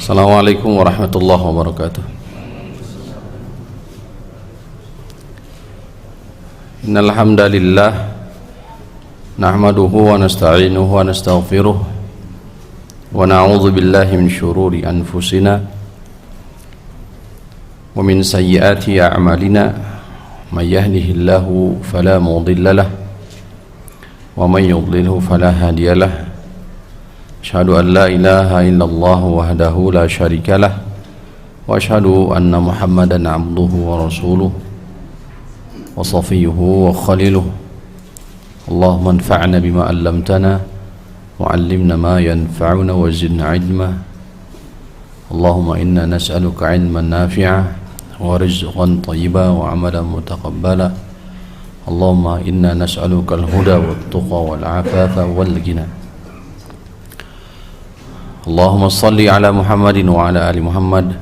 Assalamualaikum warahmatullahi wabarakatuh. Innal hamdalillah nahmaduhu wa nasta'inuhu wa nastaghfiruh wa na'udzu billahi min syururi anfusina wa min sayyiati a'malina may yahdihillahu fala mudilla lahu wa may yudlilhu fala hadiya lahu. Asyhadu an la ilaha illallah wahdahu la syarika lah wa asyhadu anna Muhammadan abduhu wa rasuluh wa safiyuhu wa khaliluh. Allahumma anfa'na bima 'allamtana wa 'allimna ma yanfa'una wa zidna 'ilma. Allahumma inna nas'aluka 'ilman nafi'a wa rizqan thayyiban wa 'amalan mutaqabbala. Allahumma inna nas'aluka al-huda wat-tuqa wal-'afafa wal-ghina. Allahumma salli ala Muhammadin wa ala ali Muhammad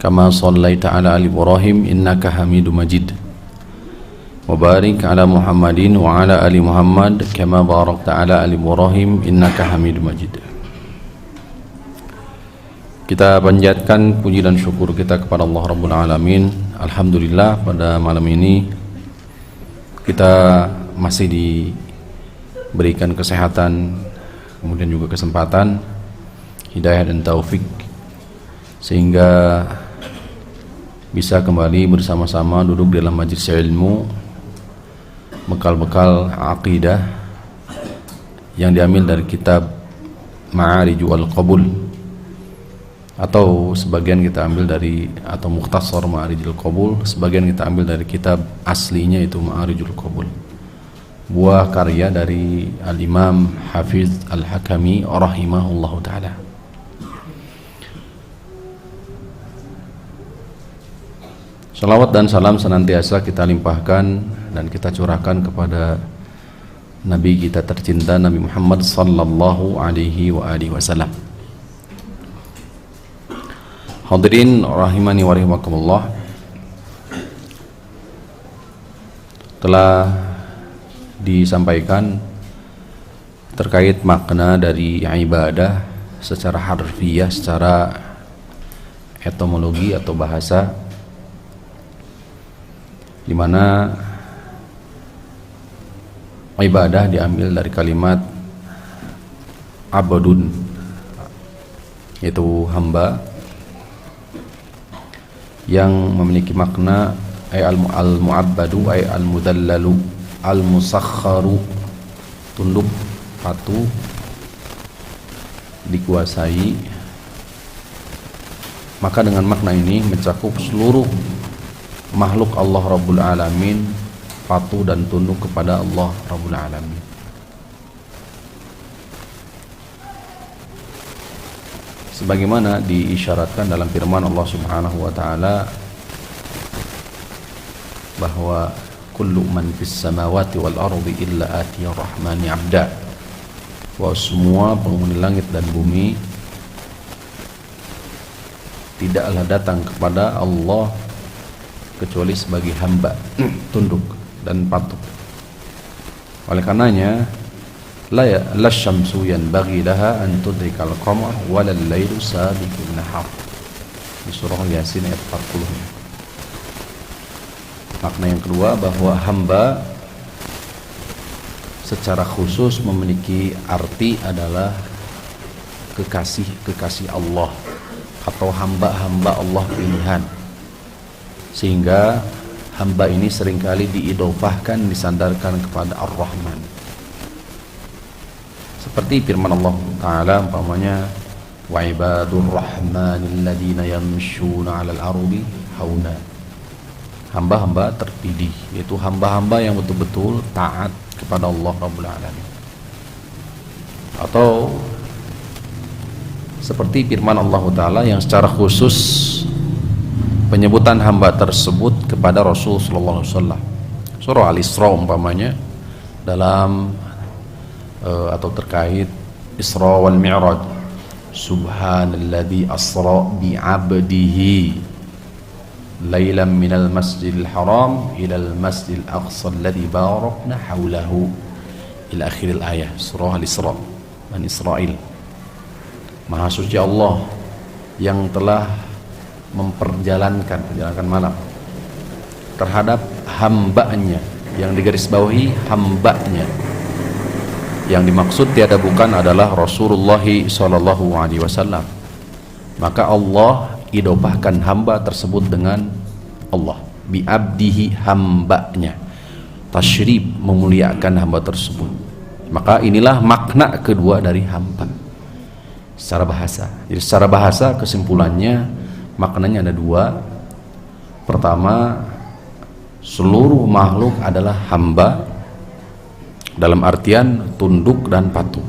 kama sallaita ala ali Ibrahim innaka Hamidum Majid wa barik ala Muhammadin wa ala ali Muhammad kama barakta ala ali Ibrahim innaka Hamidum Majid. Kita panjatkan puji dan syukur kita kepada Allah Rabbul Alamin. Alhamdulillah pada malam ini kita masih diberikan kesehatan, kemudian juga kesempatan, hidayah dan taufik sehingga bisa kembali bersama-sama duduk dalam majelis ilmu, bekal-bekal aqidah yang diambil dari kitab Ma'arijul Qabul, atau sebagian kita ambil dari, atau Mukhtasar Ma'arijul Qabul, sebagian kita ambil dari kitab aslinya itu Ma'arijul Qabul, buah karya dari Al-Imam Hafiz Al-Hakami rahimahullahu ta'ala. Salawat dan salam senantiasa kita limpahkan dan kita curahkan kepada Nabi kita tercinta, Nabi Muhammad sallallahu alaihi wa alihi wasallam. Hadirin rahimani wa rahimakumullah, telah disampaikan terkait makna dari ibadah secara harfiah, secara etimologi atau bahasa, di mana ibadah diambil dari kalimat abadun, yaitu hamba, yang memiliki makna al-mu'abbadu ay al-mudallalu, al-musakharu, tunduk, patuh, dikuasai. Maka dengan makna ini mencakup seluruh makhluk Allah Rabbul Alamin patuh dan tunduk kepada Allah Rabbul Alamin. Sebagaimana diisyaratkan dalam firman Allah Subhanahu wa taala bahwa kullu man fis samawati wal ardi illa atiyar rahmani abda, bahwa semua penghuni langit dan bumi tidaklah datang kepada Allah kecuali sebagai hamba, tunduk dan patuh. Oleh karenanya la syamsu yanbaghi laha an tudrikal qamar wa lal lailu sabiqun nahar, di surah Yasin ayat 40. Makna yang kedua, bahwa hamba secara khusus memiliki arti adalah kekasih Allah atau hamba-hamba Allah pilihan, sehingga hamba ini seringkali diidofahkan, disandarkan kepada Ar-Rahman. Seperti firman Allah Ta'ala umpamanya, wa ibadur rahmanil ladina yamshuna 'alal ardi hauna, hamba-hamba terpilih, yaitu hamba-hamba yang betul-betul taat kepada Allah Rabbul Alamin. Atau seperti firman Allah Ta'ala yang secara khusus penyebutan hamba tersebut kepada Rasul sallallahu alaihi wasallam. Surah Al-Isra umpamanya, dalam atau terkait Isra wal Mi'raj, subhanalladzi asra bi 'abdihi lailan minal masjidil haram ilal masjidil aqsa alladzi barakna haulahu ila akhiril ayah. Surah Al-Isra, Bani Israil. Maha suci Allah yang telah memperjalankan malam terhadap hambanya, yang digarisbawahi hambanya. Yang dimaksud tiada bukan adalah Rasulullah sallallahu alaihi wasallam. Maka Allah idopahkan hamba tersebut dengan Allah, bi abdihi, hambanya. Tasyrif, memuliakan hamba tersebut. Maka inilah makna kedua dari hamba secara bahasa. Jadi secara bahasa kesimpulannya maknanya ada dua. Pertama, seluruh makhluk adalah hamba dalam artian tunduk dan patuh.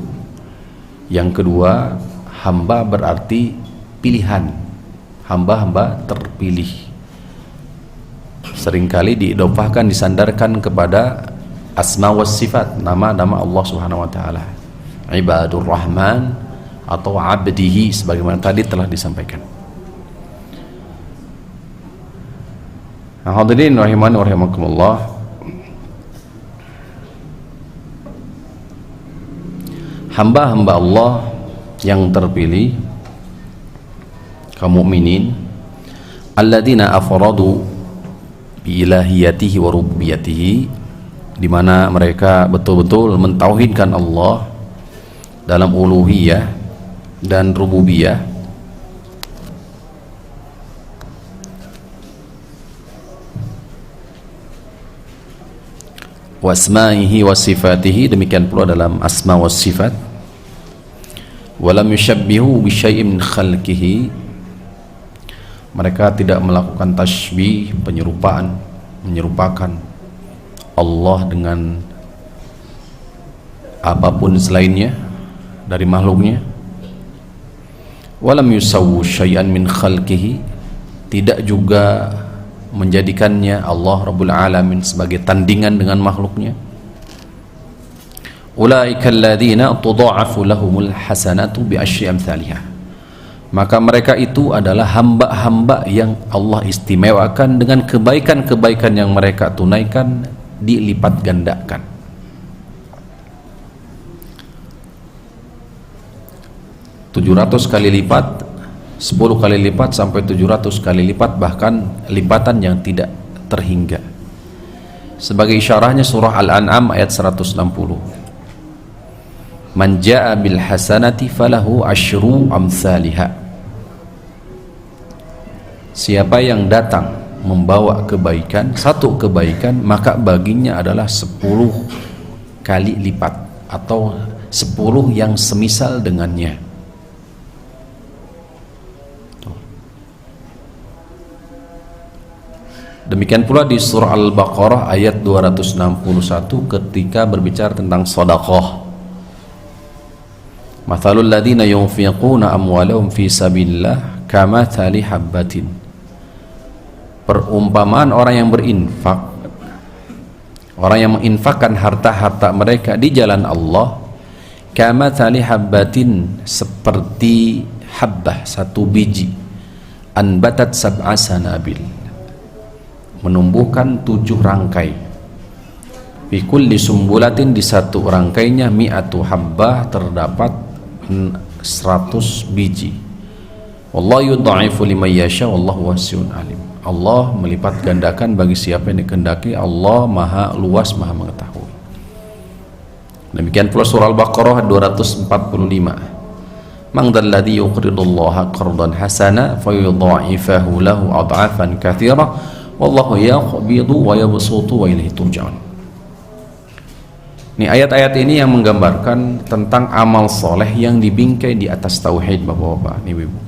Yang kedua, hamba berarti pilihan, hamba-hamba terpilih. Seringkali diidopahkan, disandarkan kepada asma was sifat, nama-nama Allah Subhanahu wa taala. Ibadur Rahman atau abdihi sebagaimana tadi telah disampaikan. Nah, hadirin rahimani wa rahimakumullah, hamba-hamba Allah yang terpilih, kaum mukminin, alladzina afradu bi ilahiyatihi wa rububiyyatihi, di mana mereka betul-betul mentauhidkan Allah dalam uluhiyah dan rububiyah, wa asma'ihi wa sifatihi, demikian pula dalam asma wa sifat, wa lam yushabbihu bi syai'in min khalqihi, mereka tidak melakukan tasybih, penyerupaan, menyerupakan Allah dengan apapun selainnya dari makhluknya. Walam yusawwu syai'an min khalqihi, tidak juga menjadikannya Allah Rabbul Alamin sebagai tandingan dengan makhluknya. Ulaika alladzina tudha'afu lahumul hasanatu bi asyri amsalihah, maka mereka itu adalah hamba-hamba yang Allah istimewakan dengan kebaikan-kebaikan yang mereka tunaikan dilipat gandakan. Ratus kali lipat, 10 kali lipat sampai 700 kali lipat, bahkan lipatan yang tidak terhingga. Sebagai isyarahnya surah Al-An'am ayat 160. Man jaa bil hasanati falahu asyru amsalihha. Siapa yang datang membawa kebaikan, satu kebaikan, maka baginya adalah 10 kali lipat atau 10 yang semisal dengannya. Demikian pula di surah Al-Baqarah ayat 261 ketika berbicara tentang sedekah. Mathalul ladzina yunfiquna amwalahum fi sabilillah kamathali habbatin. Perumpamaan orang yang berinfak, orang yang menginfakkan harta-harta mereka di jalan Allah, kamathali habbatin, seperti habbah, satu biji, anbatat sab'a sanabil, menumbuhkan 7 rangkai, fi kulli sumbulatin, di satu rangkainya mi'atu habbah, terdapat 100 biji. Wallahu yudha'ifu liman yasha wallahu wasi'un alim. Allah melipat gandakan bagi siapa yang dikehendaki. Allah maha luas, maha mengetahui. Demikian pula surah Al-Baqarah 245. Man dzalladzi yuqridullaha qardan hasana fayudha'ifahu lahu ad'afan katsira wallahu yaqbidu wa yabsutu wa ilaihi turja'un. Ini ayat-ayat ini yang menggambarkan tentang amal soleh yang dibingkai di atas tauhid, Bapak-bapak, Ibu-ibu.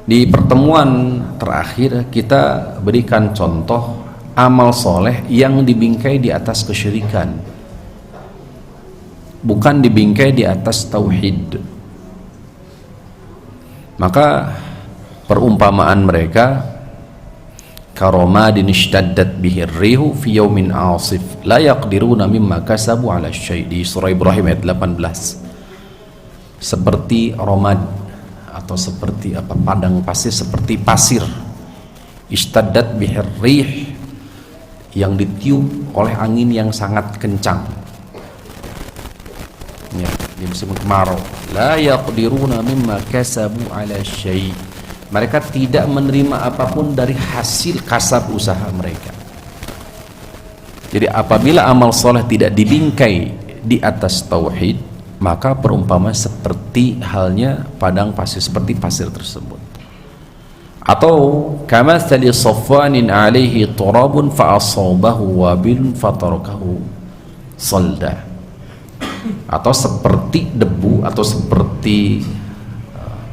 Di pertemuan terakhir kita berikan contoh amal soleh yang dibingkai di atas kesyirikan, bukan dibingkai di atas tauhid. Maka perumpamaan mereka karomadin ishtaddat bihir rihu fi yawmin asif la yaqdiruna mimma kasabu ala syai', di surah Ibrahim ayat 18. Seperti romad atau seperti apa, padang pasir, seperti pasir, ishtaddat bihir rih, yang ditiup oleh angin yang sangat kencang ya, di musim kemarau. La yaqdiruna mimma kasabu ala syai'. Mereka tidak menerima apapun dari hasil kasab usaha mereka. Jadi apabila amal soleh tidak dibingkai di atas tauhid, maka perumpamaan seperti halnya padang pasir, seperti pasir tersebut. Atau kamathali safwanin alaihi turabun fa asabahu wabilun fatarakahu salda. Atau seperti debu atau seperti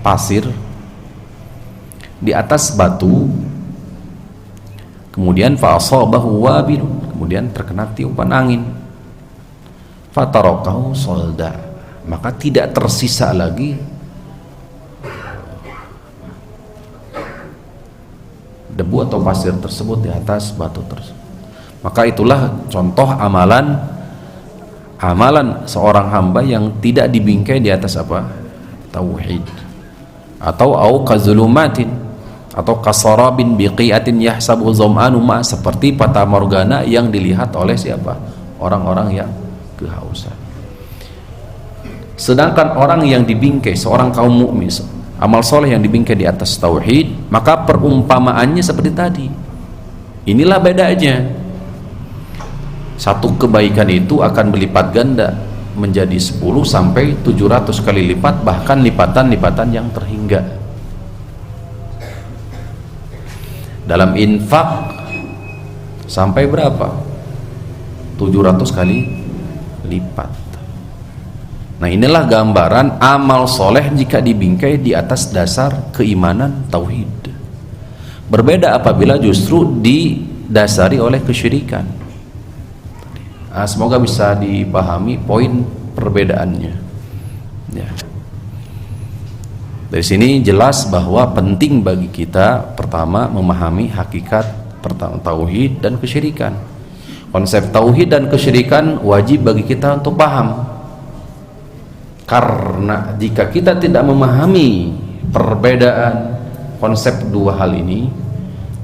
pasir di atas batu, kemudian fa asabahu wabilun, kemudian terkena tiupan angin, fatarakahu salda, maka tidak tersisa lagi debu atau pasir tersebut di atas batu tersebut. Maka itulah contoh amalan seorang hamba yang tidak dibingkai di atas apa? Tauhid. Atau au kazulumatin, atau kasarabin biqiatin yahsabu zam'anu ma, seperti fata morgana yang dilihat oleh siapa? Orang-orang yang kehausan. Sedangkan orang yang dibingkai, seorang kaum mukmin, amal soleh yang dibingkai di atas tauhid, maka perumpamaannya seperti tadi. Inilah bedanya. Satu kebaikan itu akan berlipat ganda menjadi 10 sampai 700 kali lipat, bahkan lipatan-lipatan yang terhingga. Dalam infak sampai berapa? 700 kali lipat. Nah, inilah gambaran amal soleh jika dibingkai di atas dasar keimanan tauhid. Berbeda apabila justru didasari oleh kesyirikan. Nah, semoga bisa dipahami poin perbedaannya. Ya. Dari sini jelas bahwa penting bagi kita pertama memahami hakikat pertama tauhid dan kesyirikan. Konsep tauhid dan kesyirikan wajib bagi kita untuk paham. Karena jika kita tidak memahami perbedaan konsep dua hal ini,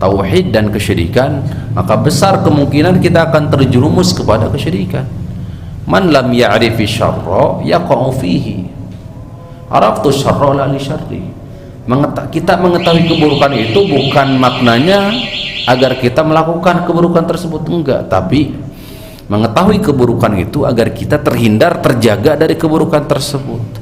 tauhid dan kesyirikan, maka besar kemungkinan kita akan terjerumus kepada kesyirikan. Man lam ya'rifi syarra yaqa'u fihi. Araftu syarra la li syarri. Kita mengetahui keburukan itu bukan maknanya agar kita melakukan keburukan tersebut, enggak, tapi mengetahui keburukan itu agar kita terhindar, terjaga dari keburukan tersebut.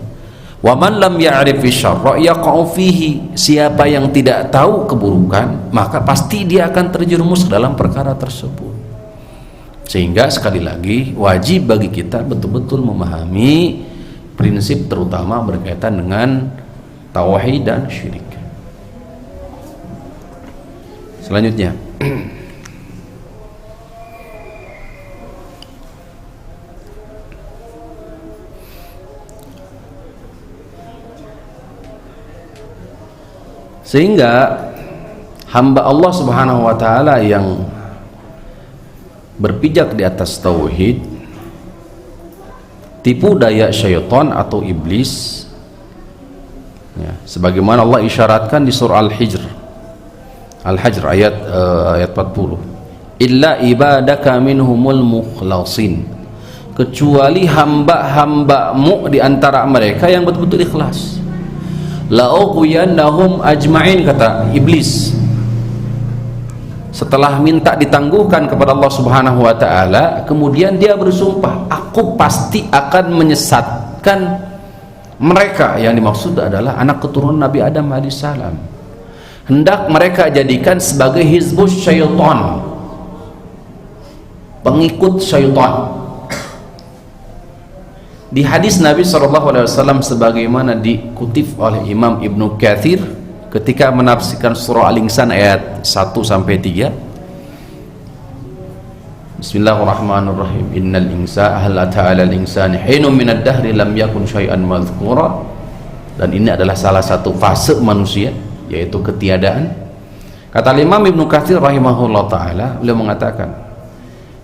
Wa man lam ya'rifi syarra yaqa'u fihi. Siapa yang tidak tahu keburukan, maka pasti dia akan terjerumus dalam perkara tersebut. Sehingga sekali lagi wajib bagi kita betul-betul memahami prinsip terutama berkaitan dengan tauhid dan syirik. Selanjutnya, sehingga hamba Allah Subhanahu wa taala yang berpijak di atas tauhid, tipu daya syaitan atau iblis, ya, sebagaimana Allah isyaratkan di surah Al-Hijr ayat 40, illa ibadaka minhumul mukhlasin, kecuali hamba-hambamu di antara mereka yang betul-betul ikhlas. La'ughwiyannahum ajma'in, kata iblis setelah minta ditangguhkan kepada Allah Subhanahu wa taala, kemudian dia bersumpah, aku pasti akan menyesatkan mereka. Yang dimaksud adalah anak keturunan Nabi Adam alaihissalam. Hendak mereka jadikan sebagai hizbus syaitan, pengikut syaitan. Di hadis Nabi SAW sebagaimana dikutip oleh Imam Ibnu Katsir ketika menafsirkan surah Al-Insan ayat 1-3, Bismillahirrahmanirrahim, innal insana hal ta'ala al-insani hinum minad dahri lam yakun syai'an madhkura. Dan ini adalah salah satu fase manusia, yaitu ketiadaan. Kata Imam Ibnu Katsir rahimahullah ta'ala, beliau mengatakan,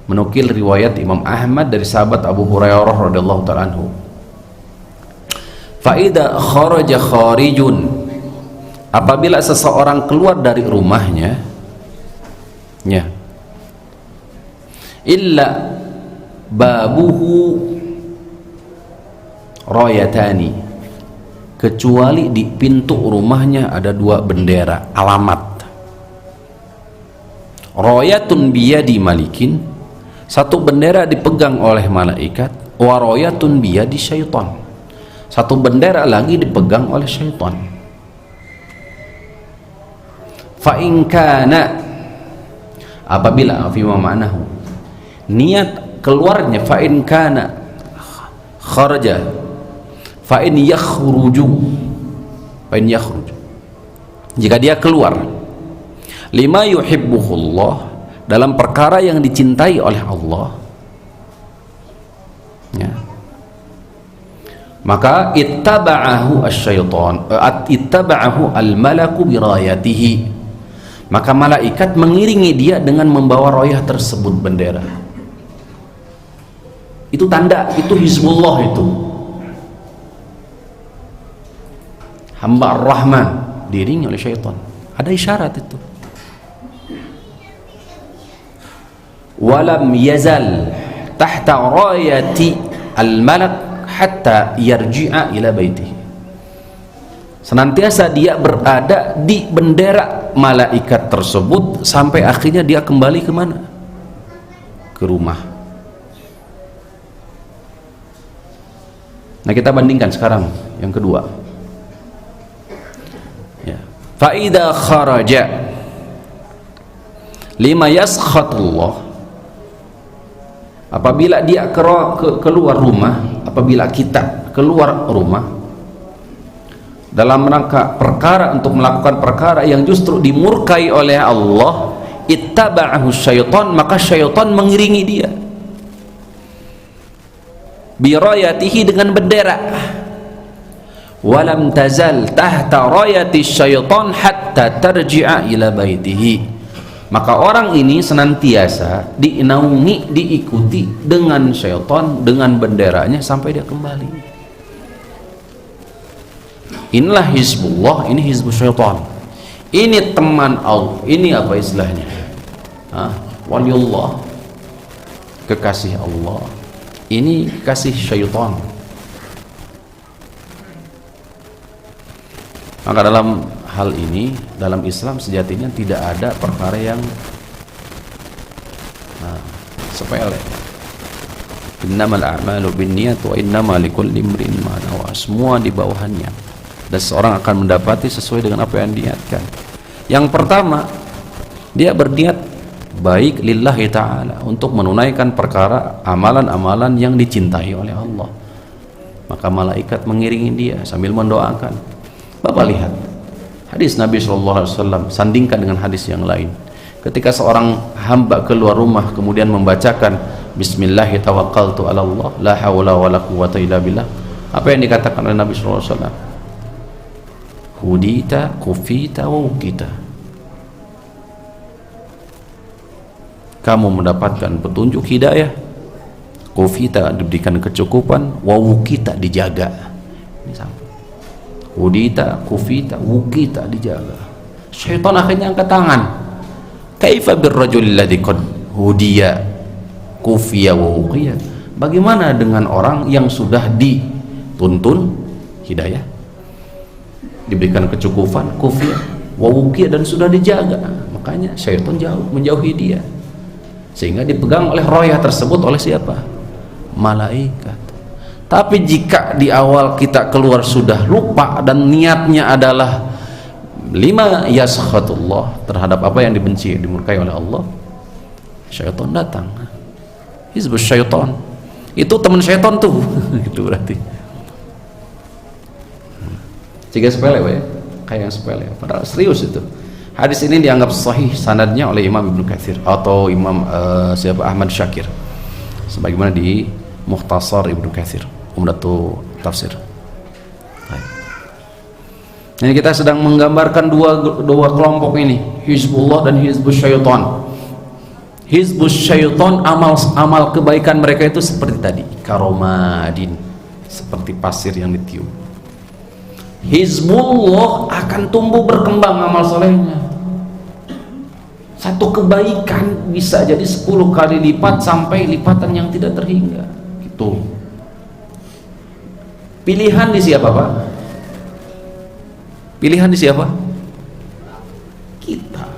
menukil riwayat Imam Ahmad dari sahabat Abu Hurairah radhiyallahu ta'ala anhu, faida kharaja kharijun, apabila seseorang keluar dari rumahnya, ya, illa babuhu rayatani, kecuali di pintu rumahnya ada 2 bendera alamat. Rayatun biyadi malikin, 1 bendera dipegang oleh malaikat, wa rayatun biyadi syaitan, 1 bendera lagi dipegang oleh syaitan. Fa in kana, apabila fi ma'nahu, niat keluarnya, fa in kana kharaja, fa in yakhruju, jika dia keluar, lima yuhibbuhullah, dalam perkara yang dicintai oleh Allah, ya, maka ittaba'ahu asyaitan, ittaba'ahu al-malaku birayatihi, maka malaikat mengiringi dia dengan membawa rayah tersebut, bendera. Itu tanda, itu Hizbullah, itu hamba ar-Rahman diiringi oleh syaitan. Ada isyarat itu. Walam yazal tahta rayati al-malak hatta yarji'a ila baitihi, senantiasa dia berada di bendera malaikat tersebut sampai akhirnya dia kembali kemana? Ke rumah. Nah, kita bandingkan sekarang yang kedua, ya. Fa idza kharaja lima yaskhatullah, apabila dia keluar rumah, apabila kita keluar rumah dalam rangka perkara untuk melakukan perkara yang justru dimurkai oleh Allah, ittaba'ahu syaitan, maka syaitan mengiringi dia birayatihi, dengan bendera. Walam tazal tahta rayati syaitan hatta tarji'a ila baitihi, maka orang ini senantiasa dinaungi, diikuti dengan syaitan, dengan benderanya sampai dia kembali. Inilah Hizbullah, ini Hizbul Syaitan. Ini teman Allah, ini apa istilahnya? Waliullah, kekasih Allah. Ini kasih syaitan. Maka dalam hal ini, dalam Islam sejatinya tidak ada perkara yang sepele. Innamal a'malu binniyat wa innama likulli imrin ma nawa. Semua di bawahannya, dan seorang akan mendapati sesuai dengan apa yang diniatkan. Yang pertama, dia berniat baik lillahi ta'ala, untuk menunaikan perkara amalan-amalan yang dicintai oleh Allah, maka malaikat mengiringi dia sambil mendoakan. Bapak lihat hadis Nabi SAW, sandingkan dengan hadis yang lain. Ketika seorang hamba keluar rumah kemudian membacakan bismillahi tawakkaltu ala Allah la hawla wala quwwata illa billah, apa yang dikatakan oleh Nabi SAW? Hudita kufita wa ukita, kamu mendapatkan petunjuk hidayah, kufita diberikan kecukupan, wa ukita dijaga. Ini sama. Hudita kufita wukita dijaga. Syaitan akhirnya angkat tangan. Kaifa birrajul ladzi qad hudiya kufiya wa uqiya, bagaimana dengan orang yang sudah dituntun hidayah, diberikan kecukupan, kufiya wa uqiya, dan sudah dijaga? Makanya syaitan menjauhi dia, sehingga dipegang oleh rayah tersebut oleh siapa? Malaikat. Tapi jika di awal kita keluar sudah lupa dan niatnya adalah lima yaskhatullah, terhadap apa yang dibenci, dimurkai oleh Allah, syaitan datang. Hizbus syaitan, itu teman syaitan tuh. Itu berarti jika sepele, kayak yang sepele, padahal serius itu. Hadis ini dianggap sahih sanadnya oleh Imam Ibnu Katsir atau Imam Ahmad Syakir, sebagaimana di Mukhtasar Ibnu Katsir, Umdatul Tafsir. Ini kita sedang menggambarkan dua kelompok ini, Hizbullah dan Hizbus Syaitan. Hizbus Syaitan, amal kebaikan mereka itu seperti tadi, karomadin, seperti pasir yang ditiup. Hizbullah akan tumbuh berkembang amal solehnya. Satu kebaikan bisa jadi 10 kali lipat sampai lipatan yang tidak terhingga. Gitu. Pilihan di siapa, Pak? Pilihan di siapa? Kita.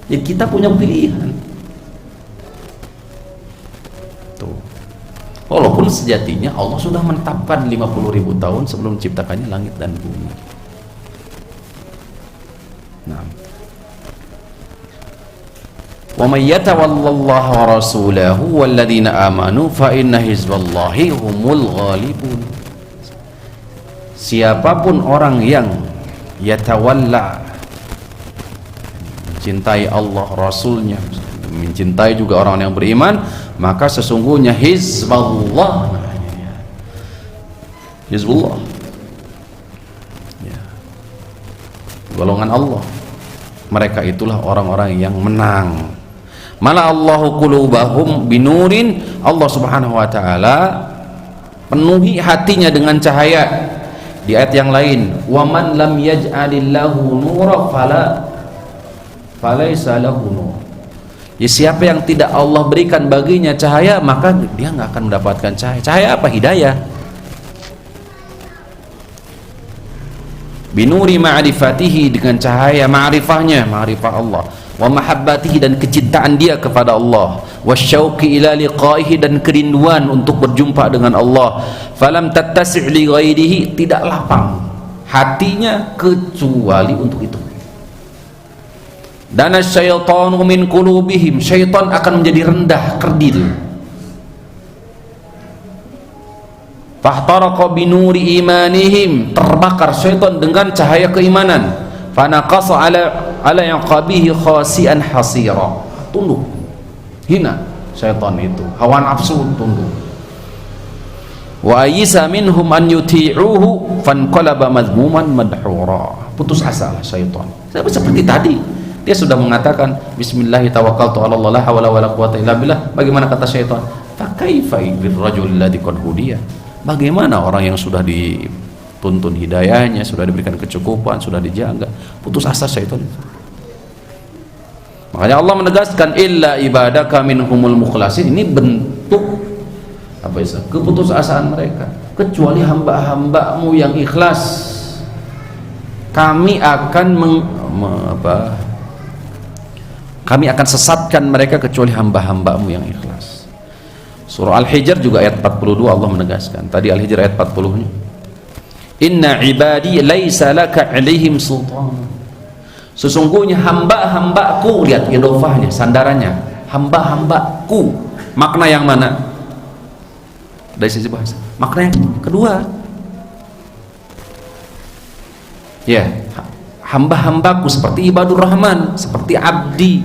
Jadi kita punya pilihan. Tuh. Walaupun sejatinya Allah sudah menetapkan 50.000 tahun sebelum menciptakannya langit dan bumi. Nah. Wa may yatawallallaha wa rasulahu walladzina amanu fa inna hizballahi humul ghalibun. Siapapun orang yang yatawalla, mencintai Allah, Rasulnya, mencintai juga orang yang beriman, maka sesungguhnya hizballah, hizbullah, ya, golongan Allah, mereka itulah orang-orang yang menang. Mala Allahu qulubahum binurin, Allah Subhanahu wa taala penuhi hatinya dengan cahaya. Di ayat yang lain, wa man lam yaj'alillahu nura falaysa lahu nur. Ya, siapa yang tidak Allah berikan baginya cahaya, maka dia nggak akan mendapatkan cahaya. Cahaya apa? Hidayah. Binuri ma'rifatihi, dengan cahaya ma'rifahnya, ma'rifah Allah, wa mahabbatihi, dan kecintaan dia kepada Allah, wasyauqi ila liqaihi, dan kerinduan untuk berjumpa dengan Allah. Falam tattasi' li ghairihi, tidak lapang hatinya kecuali untuk itu. Dan asyaitanu min qulubihim, syaitan akan menjadi rendah, kerdil. Fahtaraqa binuri imanihim, terbakar syaitan dengan cahaya keimanan. Fanaqasa ala yaqabihi khasian hasira, tunduk, hina syaitan itu, hawa nafsu tunduk. Wa ayisa minhum an yuti'uhu fanqalaba madhmuman madhura, putus asa lah syaitan. Seperti tadi dia sudah mengatakan bismillahi tawakkaltu 'ala Allah la hawla wala quwwata illa billah. Bagaimana kata syaitan? Fa kaifa birrajul ladzi qad hudiya, bagaimana orang yang sudah dituntun hidayahnya, sudah diberikan kecukupan, sudah dijaga, putus asa syaitan. Makanya Allah menegaskan illa ibadaka minhumul mukhlasin, ini bentuk apa itu? Keputusasaan mereka, kecuali hamba-hambamu yang ikhlas, kami akan kami akan sesatkan mereka kecuali hamba-hambamu yang ikhlas. Surah Al-Hijr juga ayat 42 Allah menegaskan. Tadi Al-Hijr ayat 40-nya, inna ibadi laisa laka alaihim sultan, sesungguhnya hamba-hambaku, lihat idofahnya, sandarannya, hamba-hambaku, makna yang mana? Dari sisi bahasa, makna yang kedua, ya, hamba-hambaku seperti ibadur rahman, seperti abdi,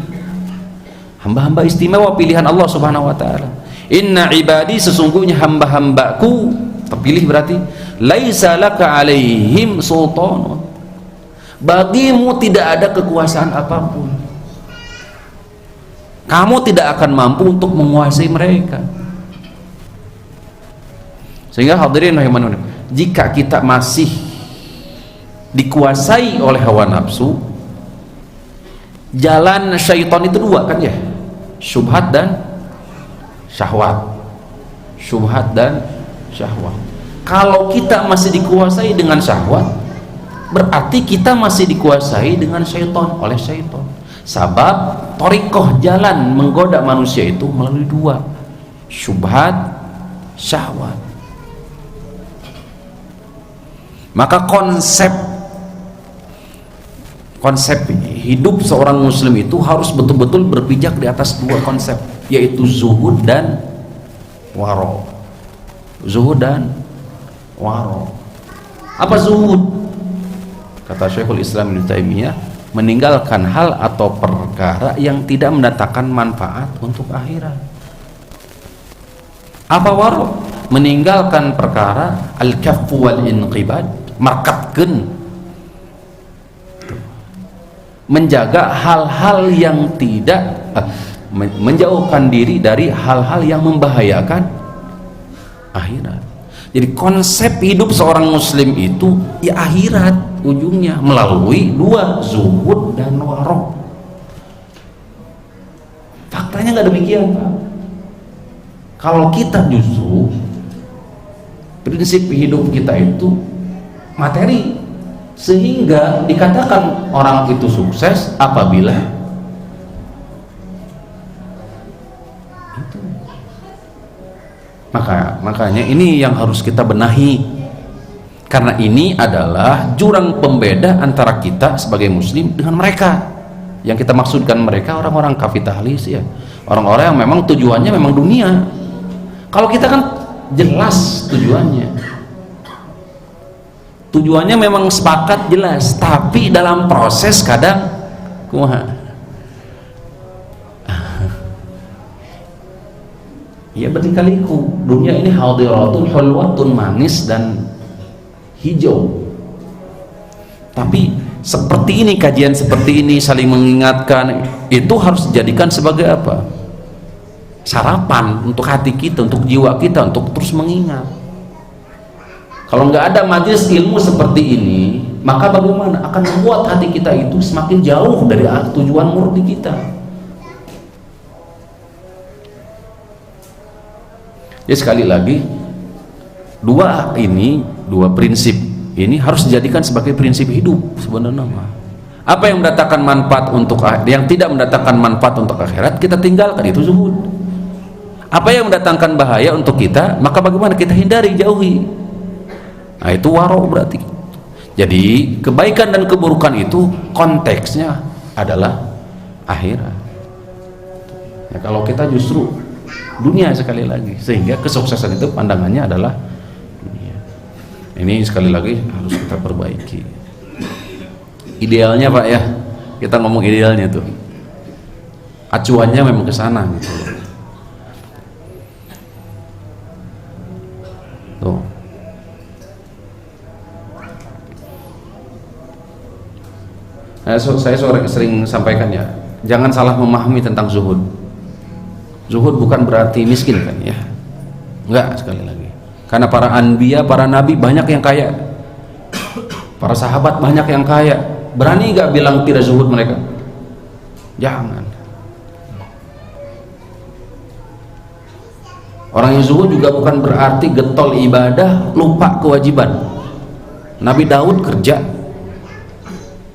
hamba-hamba istimewa pilihan Allah Subhanahu wa taala. Inna ibadi, sesungguhnya hamba-hambaku, terpilih berarti, laisa laka alaihim sultanun, bagimu tidak ada kekuasaan apapun, kamu tidak akan mampu untuk menguasai mereka. Sehingga hadirin rahimanillah, jika kita masih dikuasai oleh hawa nafsu, jalan syaitan itu dua kan ya, syubhat dan syahwat, syubhat dan syahwat. Kalau kita masih dikuasai dengan syahwat, berarti kita masih dikuasai dengan syaitan, oleh syaitan. Sabab thariqah jalan menggoda manusia itu melalui dua, syubhat, syahwat. Maka konsep hidup seorang muslim itu harus betul-betul berpijak di atas dua konsep, yaitu zuhud dan waro. Zuhud dan waro. Apa zuhud? Kata Syekhul Islam Ibnu Taimiyah, meninggalkan hal atau perkara yang tidak mendatangkan manfaat untuk akhirat. Apa waro? Meninggalkan perkara al-kaffu wal inqibad, markatkeun, menjaga hal-hal yang tidak, menjauhkan diri dari hal-hal yang membahayakan akhirat. Jadi konsep hidup seorang muslim itu ya akhirat ujungnya melalui dua, zuhud dan waro. Faktanya nggak demikian, Pak. Kalau kita justru prinsip hidup kita itu materi, sehingga dikatakan orang itu sukses apabila itu. Makanya ini yang harus kita benahi, karena ini adalah jurang pembeda antara kita sebagai muslim dengan mereka. Yang kita maksudkan mereka orang-orang kapitalis ya, orang-orang yang memang tujuannya memang dunia. Kalau kita kan jelas tujuannya memang sepakat jelas, tapi dalam proses kadang kumaha ya berkali-kali dunia ini hadiratun hulwatun, manis dan hijau. Tapi seperti ini, kajian seperti ini saling mengingatkan, itu harus dijadikan sebagai apa? Sarapan untuk hati kita, untuk jiwa kita, untuk terus mengingat. Kalau nggak ada majelis ilmu seperti ini, maka bagaimana akan membuat hati kita itu semakin jauh dari tujuan murni kita. Ya sekali lagi, dua prinsip ini harus dijadikan sebagai prinsip hidup sebenarnya. Apa yang mendatangkan manfaat untuk yang tidak mendatangkan manfaat untuk akhirat kita tinggalkan, itu zuhud. Apa yang mendatangkan bahaya untuk kita, maka bagaimana kita hindari, jauhi. Nah itu waro berarti. Jadi kebaikan dan keburukan itu konteksnya adalah akhirat. Ya, kalau kita justru dunia sekali lagi, sehingga kesuksesan itu pandangannya adalah dunia. Ini sekali lagi harus kita perbaiki. Idealnya Pak ya, kita ngomong idealnya tuh, acuannya memang ke sana gitu. Tuh. Saya sering sampaikan ya, jangan salah memahami tentang zuhud. Zuhud bukan berarti miskin kan ya, enggak, sekali lagi. Karena para anbiya, para nabi banyak yang kaya, para sahabat banyak yang kaya. Berani nggak bilang tidak zuhud mereka? Jangan. Orang yang zuhud juga bukan berarti getol ibadah, lupa kewajiban. Nabi Daud kerja,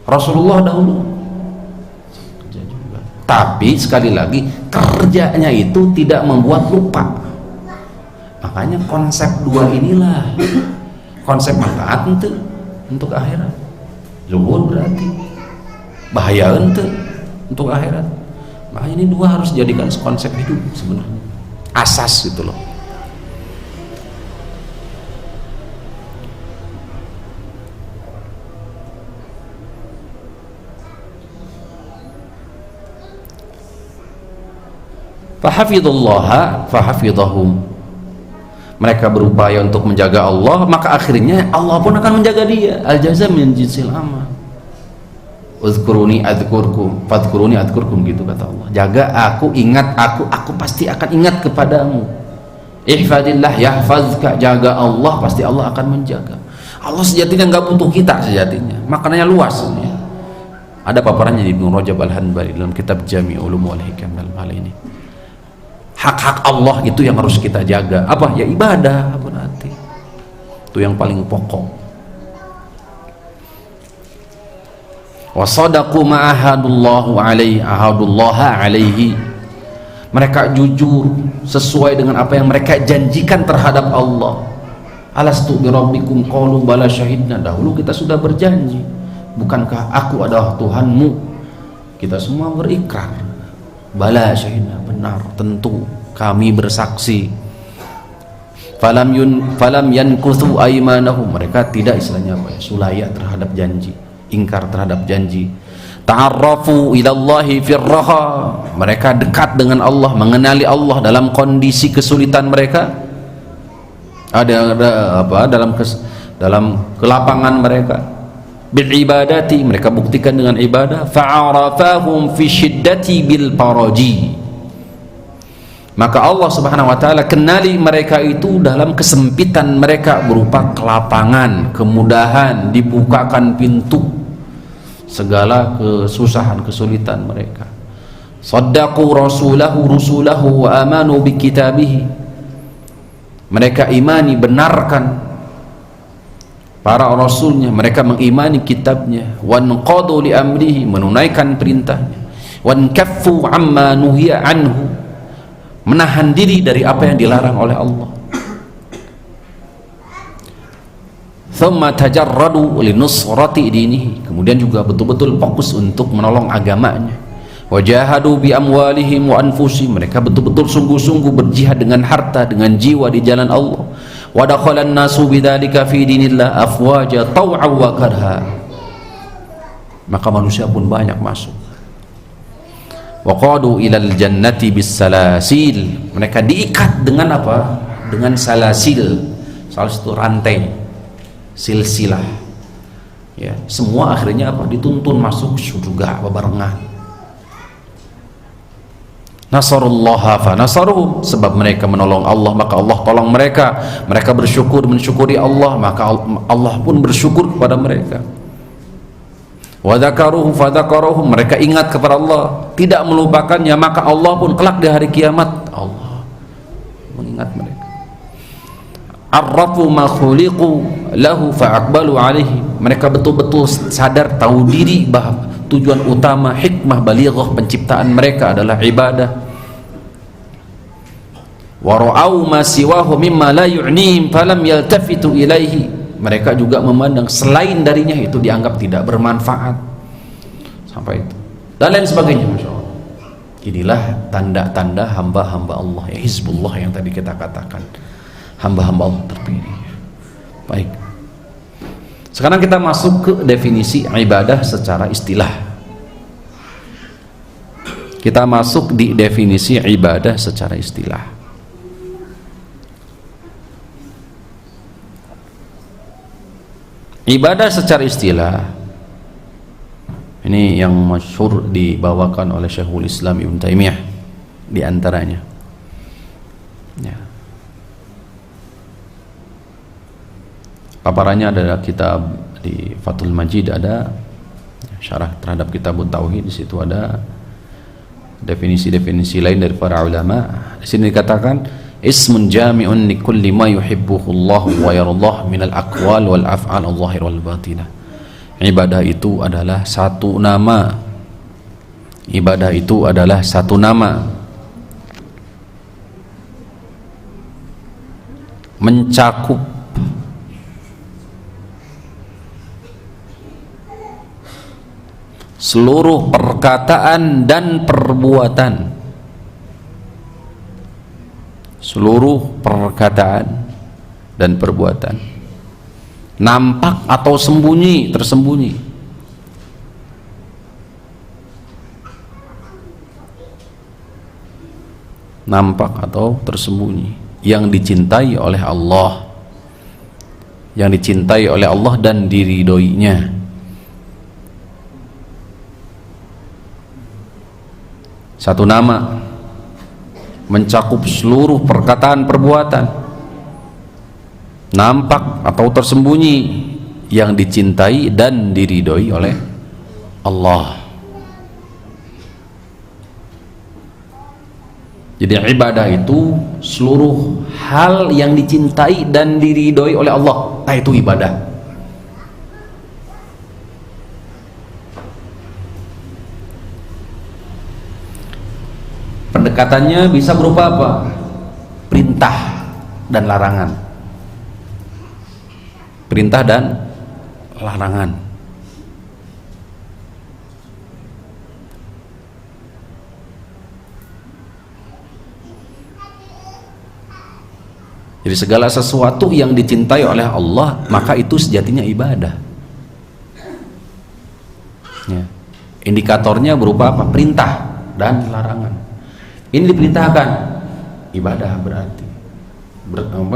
Rasulullah dahulu kerja juga. Tapi sekali lagi, kerjanya itu tidak membuat lupa. Makanya konsep dua inilah konsep manfaat untuk akhirat. Zuhud berarti bahaya untuk akhirat. Makanya ini dua harus dijadikan konsep hidup sebenarnya, asas gitu loh. Fahafidhullaha fahafidhahum. Mereka berupaya untuk menjaga Allah, maka akhirnya Allah pun akan menjaga dia. Al-jaza min jinsil amal. Uzkuruni adzkurkum, fadhkuruni adzkurkum, gitu kata Allah. Jaga aku, ingat aku pasti akan ingat kepadamu. Ihfadillah yahfazka, jaga Allah, pasti Allah akan menjaga. Allah sejatinya nggak butuh kita sejatinya, maknanya luas ya. Ada paparannya di Ibnu Rajab Al-Hanbali dalam kitab Jami' Ulum wal Hikam dalam hal ini. Hak-hak Allah itu yang harus kita jaga. Apa? Ya ibadah berarti. Itu yang paling pokok. Wa sadaqu ma'ahadullahu alaihi ahadullaha alaihi. Mereka jujur sesuai dengan apa yang mereka janjikan terhadap Allah. Alastu bi rabbikum qalu bala syahidna. Dahulu kita sudah berjanji, bukankah aku adalah Tuhanmu? Kita semua berikrar. Bala syahidna, benar, tentu kami bersaksi. Falam yankuthu aymanahum, mereka tidak istilahnya apa ya, sulaya terhadap janji, ingkar terhadap janji. Ta'arrafu ilallahi firraha, mereka dekat dengan Allah, mengenali Allah dalam kondisi kesulitan mereka. Ada apa dalam kelapangan mereka. Bil ibadati, mereka buktikan dengan ibadah. Fa'arafahum fi syiddati bil paraji, maka Allah subhanahu wa ta'ala kenali mereka itu dalam kesempitan mereka berupa kelapangan, kemudahan, dibukakan pintu segala kesusahan, kesulitan mereka. Saddaqu rasulahu wa amanu bi kitabihi, mereka imani, benarkan para rasulnya, mereka mengimani kitabnya, wanqadu li amrihi, menunaikan perintahnya, wankaffu amma nuhiya anhu, menahan diri dari apa yang dilarang oleh Allah. Thumma tajarradu li nusrati dinihi, kemudian juga betul-betul fokus untuk menolong agamanya. Wajahadu bi amwalihim wa anfusihim, mereka betul-betul sungguh-sungguh berjihad dengan harta, dengan jiwa di jalan Allah. Wa dakhalan nasu bidzalika fi dinillah afwaja taw'a wa karha, maka manusia pun banyak masuk. Wa qadu ilal jannati bis salasil, mereka diikat dengan apa? Dengan salasil. Salah satu rantai, silsilah, ya, semua akhirnya apa? Dituntun masuk surga bebarengan. Nasarullaha fa nasaruhum, sebab mereka menolong Allah maka Allah tolong mereka. Mereka bersyukur, mensyukuri Allah, maka Allah pun bersyukur kepada mereka. Wa dzakaruhu fa dzakaruhum, mereka ingat kepada Allah, tidak melupakannya, maka Allah pun kelak di hari kiamat Allah mengingat mereka. Arrafu ma khuliqu lahu fa'aqbalu alaihi, mereka betul-betul sadar, tahu diri bahwa tujuan utama, hikmah balighah penciptaan mereka adalah ibadah. Wa ra'au ma siwahu mimma la yu'nihim falam yaltafitu ilaihi, mereka juga memandang selain darinya itu dianggap tidak bermanfaat, sampai itu dan lain sebagainya. Masya Allah, inilah tanda-tanda hamba-hamba Allah, ya, Hizbullah yang tadi kita katakan, hamba-hamba Allah terpilih. Baik, sekarang kita masuk ke definisi ibadah secara istilah. Kita masuk di definisi ibadah secara istilah. Ibadah secara istilah ini yang masyhur dibawakan oleh Syekhul Islam Ibnu Taimiyah di antaranya, ya. Paparannya adalah kitab di Fathul Majid, ada syarah terhadap kitab Tauhid, di situ ada definisi-definisi lain dari para ulama. Di sini dikatakan ismun jami'un li kulli ma yuhibbuhu Allah wa yardah minal aqwal wal af'al adh-dhahir wal batinah. Ibadah itu adalah satu nama. Ibadah itu adalah satu nama, mencakup seluruh perkataan dan perbuatan. Seluruh perkataan dan perbuatan, nampak atau sembunyi, tersembunyi. Nampak atau tersembunyi, yang dicintai oleh Allah, yang dicintai oleh Allah dan diridhoinya. Satu nama mencakup seluruh perkataan, perbuatan, nampak atau tersembunyi, yang dicintai dan diridhoi oleh Allah. Jadi ibadah itu seluruh hal yang dicintai dan diridhoi oleh Allah, nah itu ibadah. Pendekatannya bisa berupa apa? Perintah dan larangan. Perintah dan larangan. Jadi segala sesuatu yang dicintai oleh Allah, maka itu sejatinya ibadah, ya. Indikatornya berupa apa? Perintah dan larangan. Ini diperintahkan, ibadah berarti.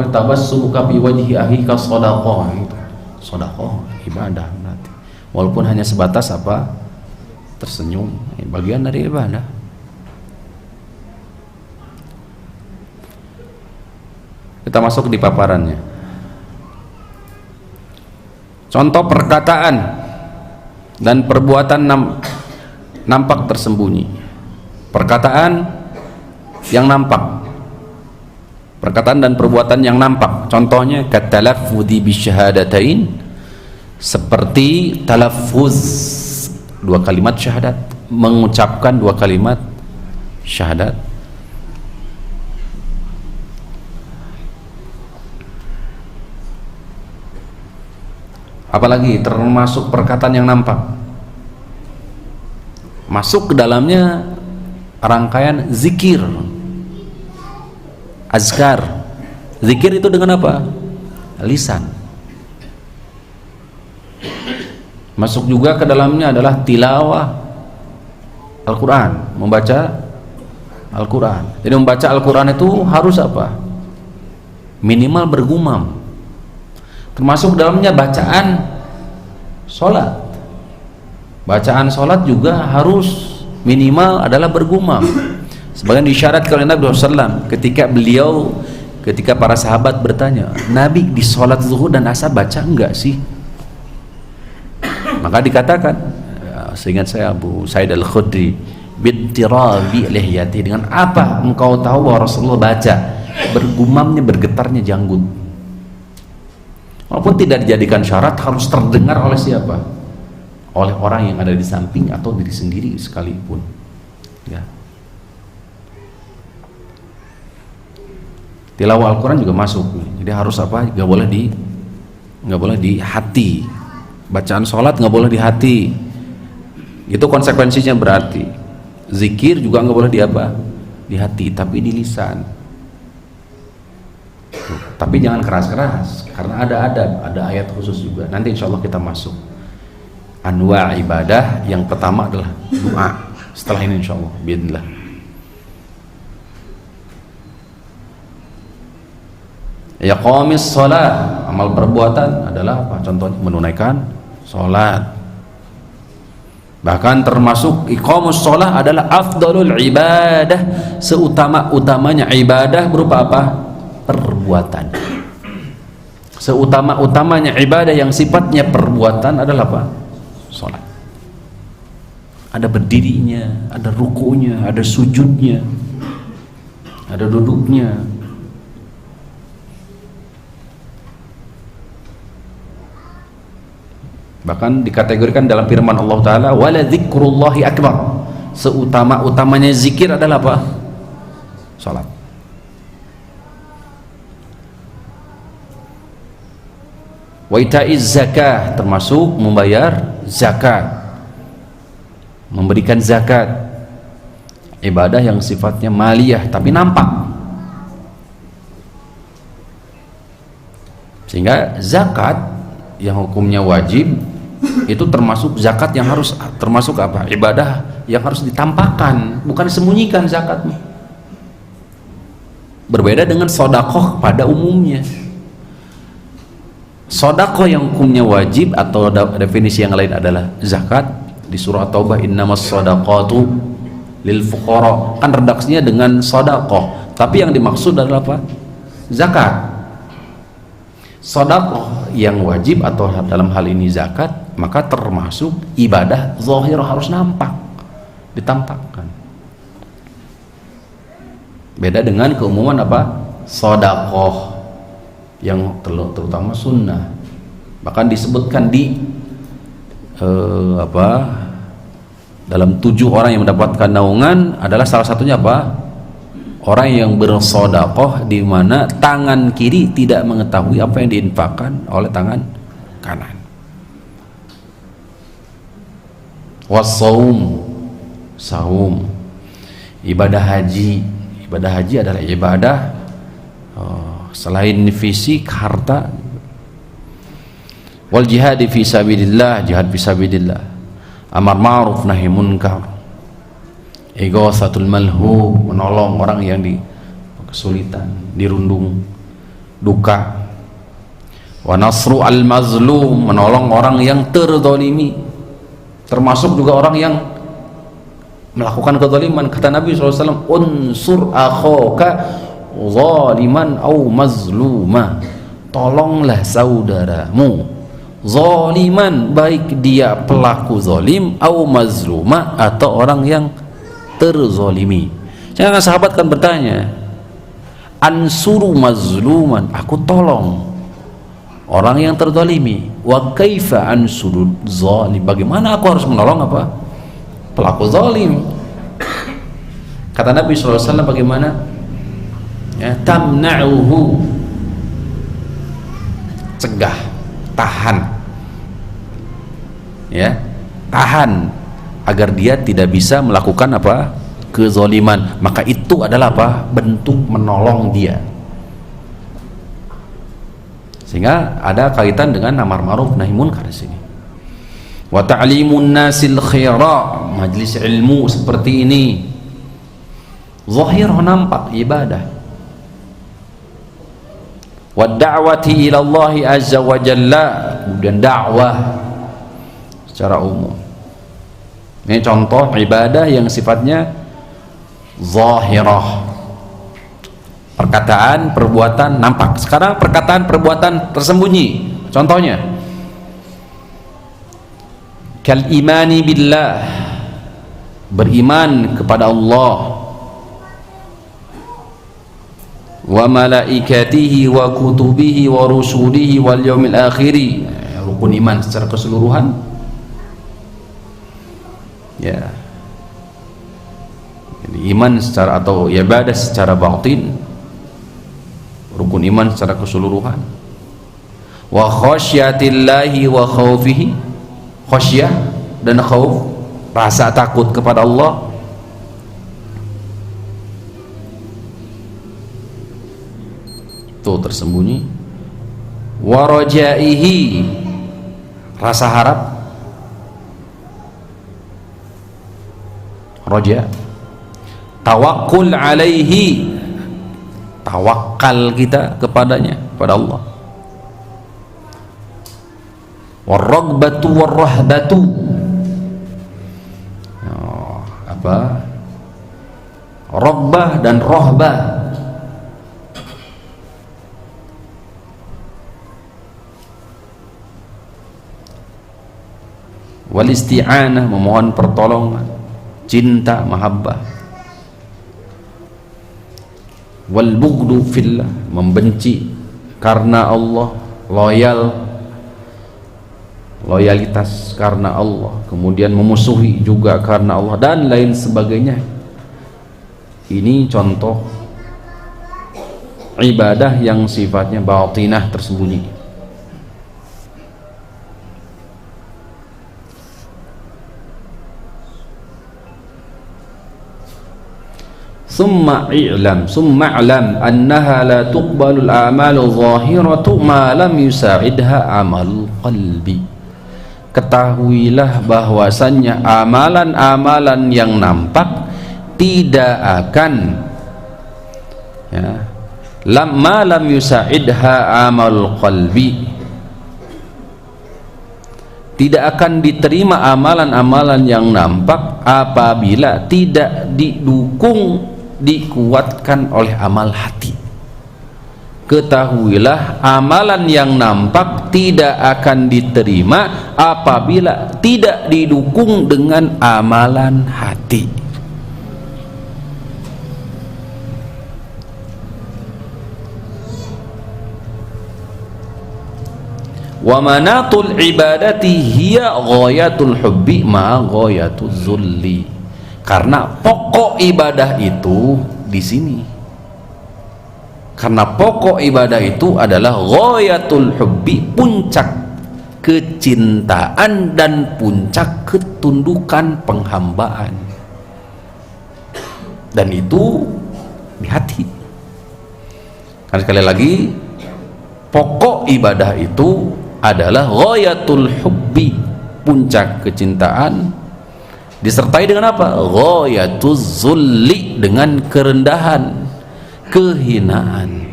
Tabassumuka fi wajhi akhika shadaqah, itu shadaqah, ibadah berarti. Walaupun hanya sebatas apa? Tersenyum, bagian dari ibadah. Kita masuk di paparannya. Contoh perkataan dan perbuatan nampak tersembunyi. Perkataan yang nampak, perkataan dan perbuatan yang nampak. Contohnya katalaffudzi bisyahadatain, seperti talaffuz dua kalimat syahadat, mengucapkan dua kalimat syahadat. Apalagi termasuk perkataan yang nampak, masuk ke dalamnya rangkaian zikir, azkar. Zikir itu dengan apa? Lisan. Masuk juga ke dalamnya adalah tilawah Al-Quran, membaca Al-Quran. Jadi membaca Al-Quran itu harus apa? Minimal bergumam. Termasuk dalamnya bacaan sholat. Bacaan sholat juga harus minimal adalah bergumam. Sebagian disyaratkan oleh Nabi SAW ketika para sahabat bertanya, Nabi di sholat zuhur dan asar baca enggak sih? Maka dikatakan, seingat saya Abu Sa'id Al-Khudri, bittirabi lihyati, dengan apa engkau tahu bahwa Rasulullah baca? Bergumamnya, bergetarnya janggut. Walaupun tidak dijadikan syarat, harus terdengar oleh siapa? Oleh orang yang ada di samping atau diri sendiri sekalipun. Ya. Tilawah Al-Quran juga masuk. Jadi harus apa? Nggak boleh di hati. Bacaan sholat nggak boleh di hati. Itu konsekuensinya berarti. Zikir juga nggak boleh di apa? Di hati, tapi di lisan. Tapi jangan keras-keras, karena ada ayat khusus juga. Nanti insya Allah kita masuk anwa ibadah. Yang pertama adalah doa. Setelah ini insya Allah biidznillah. Ya qamis shalah, amal perbuatan adalah apa? Contohnya menunaikan sholat. Bahkan termasuk iqamus shalah adalah afdalul ibadah, seutama-utamanya ibadah berupa apa? Perbuatan. Seutama-utamanya ibadah yang sifatnya perbuatan adalah apa? Sholat. Ada berdirinya, ada rukunya, ada sujudnya, ada duduknya. Bahkan dikategorikan dalam firman Allah Ta'ala, wala dzikrullahi akbar, seutama-utamanya zikir adalah apa? Sholat. Wa ita'iz zakah, termasuk membayar zakat, memberikan zakat, ibadah yang sifatnya maliyah tapi nampak. Sehingga zakat yang hukumnya wajib itu termasuk zakat yang harus termasuk apa? Ibadah yang harus ditampakkan, bukan disembunyikan zakatnya. Berbeda dengan sedekah pada umumnya. Sedekah yang hukumnya wajib atau definisi yang lain adalah zakat. Di surah Taubah, innamas shadaqatu lil fuqara, kan redaksinya dengan sedekah, tapi yang dimaksud adalah apa? Zakat. Sedekah yang wajib atau dalam hal ini zakat, maka termasuk ibadah zahir, harus nampak, ditampakkan. Beda dengan keumuman apa? Sedekah yang terutama sunnah. Bahkan disebutkan di dalam 7 orang yang mendapatkan naungan adalah salah satunya apa? Orang yang bersedekah di mana tangan kiri tidak mengetahui apa yang diinfakkan oleh tangan kanan. Wassaum, saum. Ibadah haji adalah ibadah selain fisik, harta. Wal jihad fi sabilillah, jihad fi sabilillah. Amar ma'ruf nahi munkar. Ighatsatul malhub, menolong orang yang di kesulitan, dirundung duka. Wa nasru al mazlum, menolong orang yang terzalimi. Termasuk juga orang yang melakukan kezaliman. Kata Nabi SAW, unsur akhaka zaliman au mazluma, tolonglah saudaramu zaliman, baik dia pelaku zalim, au mazluma, atau orang yang terzalimi. Jangan sahabat kan bertanya, ansuru mazluman, aku tolong orang yang terzalimi. Wa kaifa ansuru zalim, bagaimana aku harus menolong apa? Pelaku zalim. Kata Nabi SAW bagaimana? Ya, tamna'uhu, cegah, tahan, ya, tahan agar dia tidak bisa melakukan apa? Kezaliman. Maka itu adalah apa? Bentuk menolong dia. Sehingga ada kaitan dengan amar ma'ruf nahi munkar di sini. Wa ta'limun nasil khaira, majlis ilmu seperti ini zahir, nampak ibadah. Wa da'wati ila Allah azza wa jalla, kemudian dakwah secara umum. Ini contoh ibadah yang sifatnya zahirah, perkataan perbuatan nampak. Sekarang perkataan perbuatan tersembunyi, contohnya kal imani billah, beriman kepada Allah, wa malaikatihi wa kutubihi wa rusulihi wal yaumil akhiri, rukun iman secara keseluruhan, ya. Jadi iman secara atau ibadah secara batin, rukun iman secara keseluruhan. Wa khasyatillahi wa khaufihi, khasyah dan khauf, rasa takut kepada Allah. Itu tersembunyi. Wa rajaihi, rasa harap, raja. Tawakkul alaihi, tawakal kita kepadanya, kepada Allah. Warragbatu warrahbatu, apa? Ragbah dan rohbah. Wal isti'anah, memohon pertolongan, cinta, mahabbah. Wal bughdu fillah, membenci karena Allah, loyalitas karena Allah, kemudian memusuhi juga karena Allah, dan lain sebagainya. Ini contoh ibadah yang sifatnya batinah, tersembunyi. Summa i'lam annaha la tuqbalul a'malu zahiratu ma lam yusa'idha amal qalbi. Ketahuilah bahwasannya amalan-amalan yang nampak tidak akan, ya, ma lam yusa'idha amal qalbi, tidak akan diterima amalan-amalan yang nampak apabila tidak didukung, dikuatkan oleh amal hati. Ketahuilah amalan yang nampak tidak akan diterima apabila tidak didukung dengan amalan hati. Wa manatul ibadati hiya ghayatul hubbi ma ghayatul zulli. Karena pokok ibadah itu di sini. Karena pokok ibadah itu adalah ghayatul hubbi, puncak kecintaan dan puncak ketundukan penghambaan. Dan itu di hati. Karena sekali lagi, pokok ibadah itu adalah ghayatul hubbi, puncak kecintaan, disertai dengan apa? Ghayatuz zulli, dengan kerendahan, kehinaan.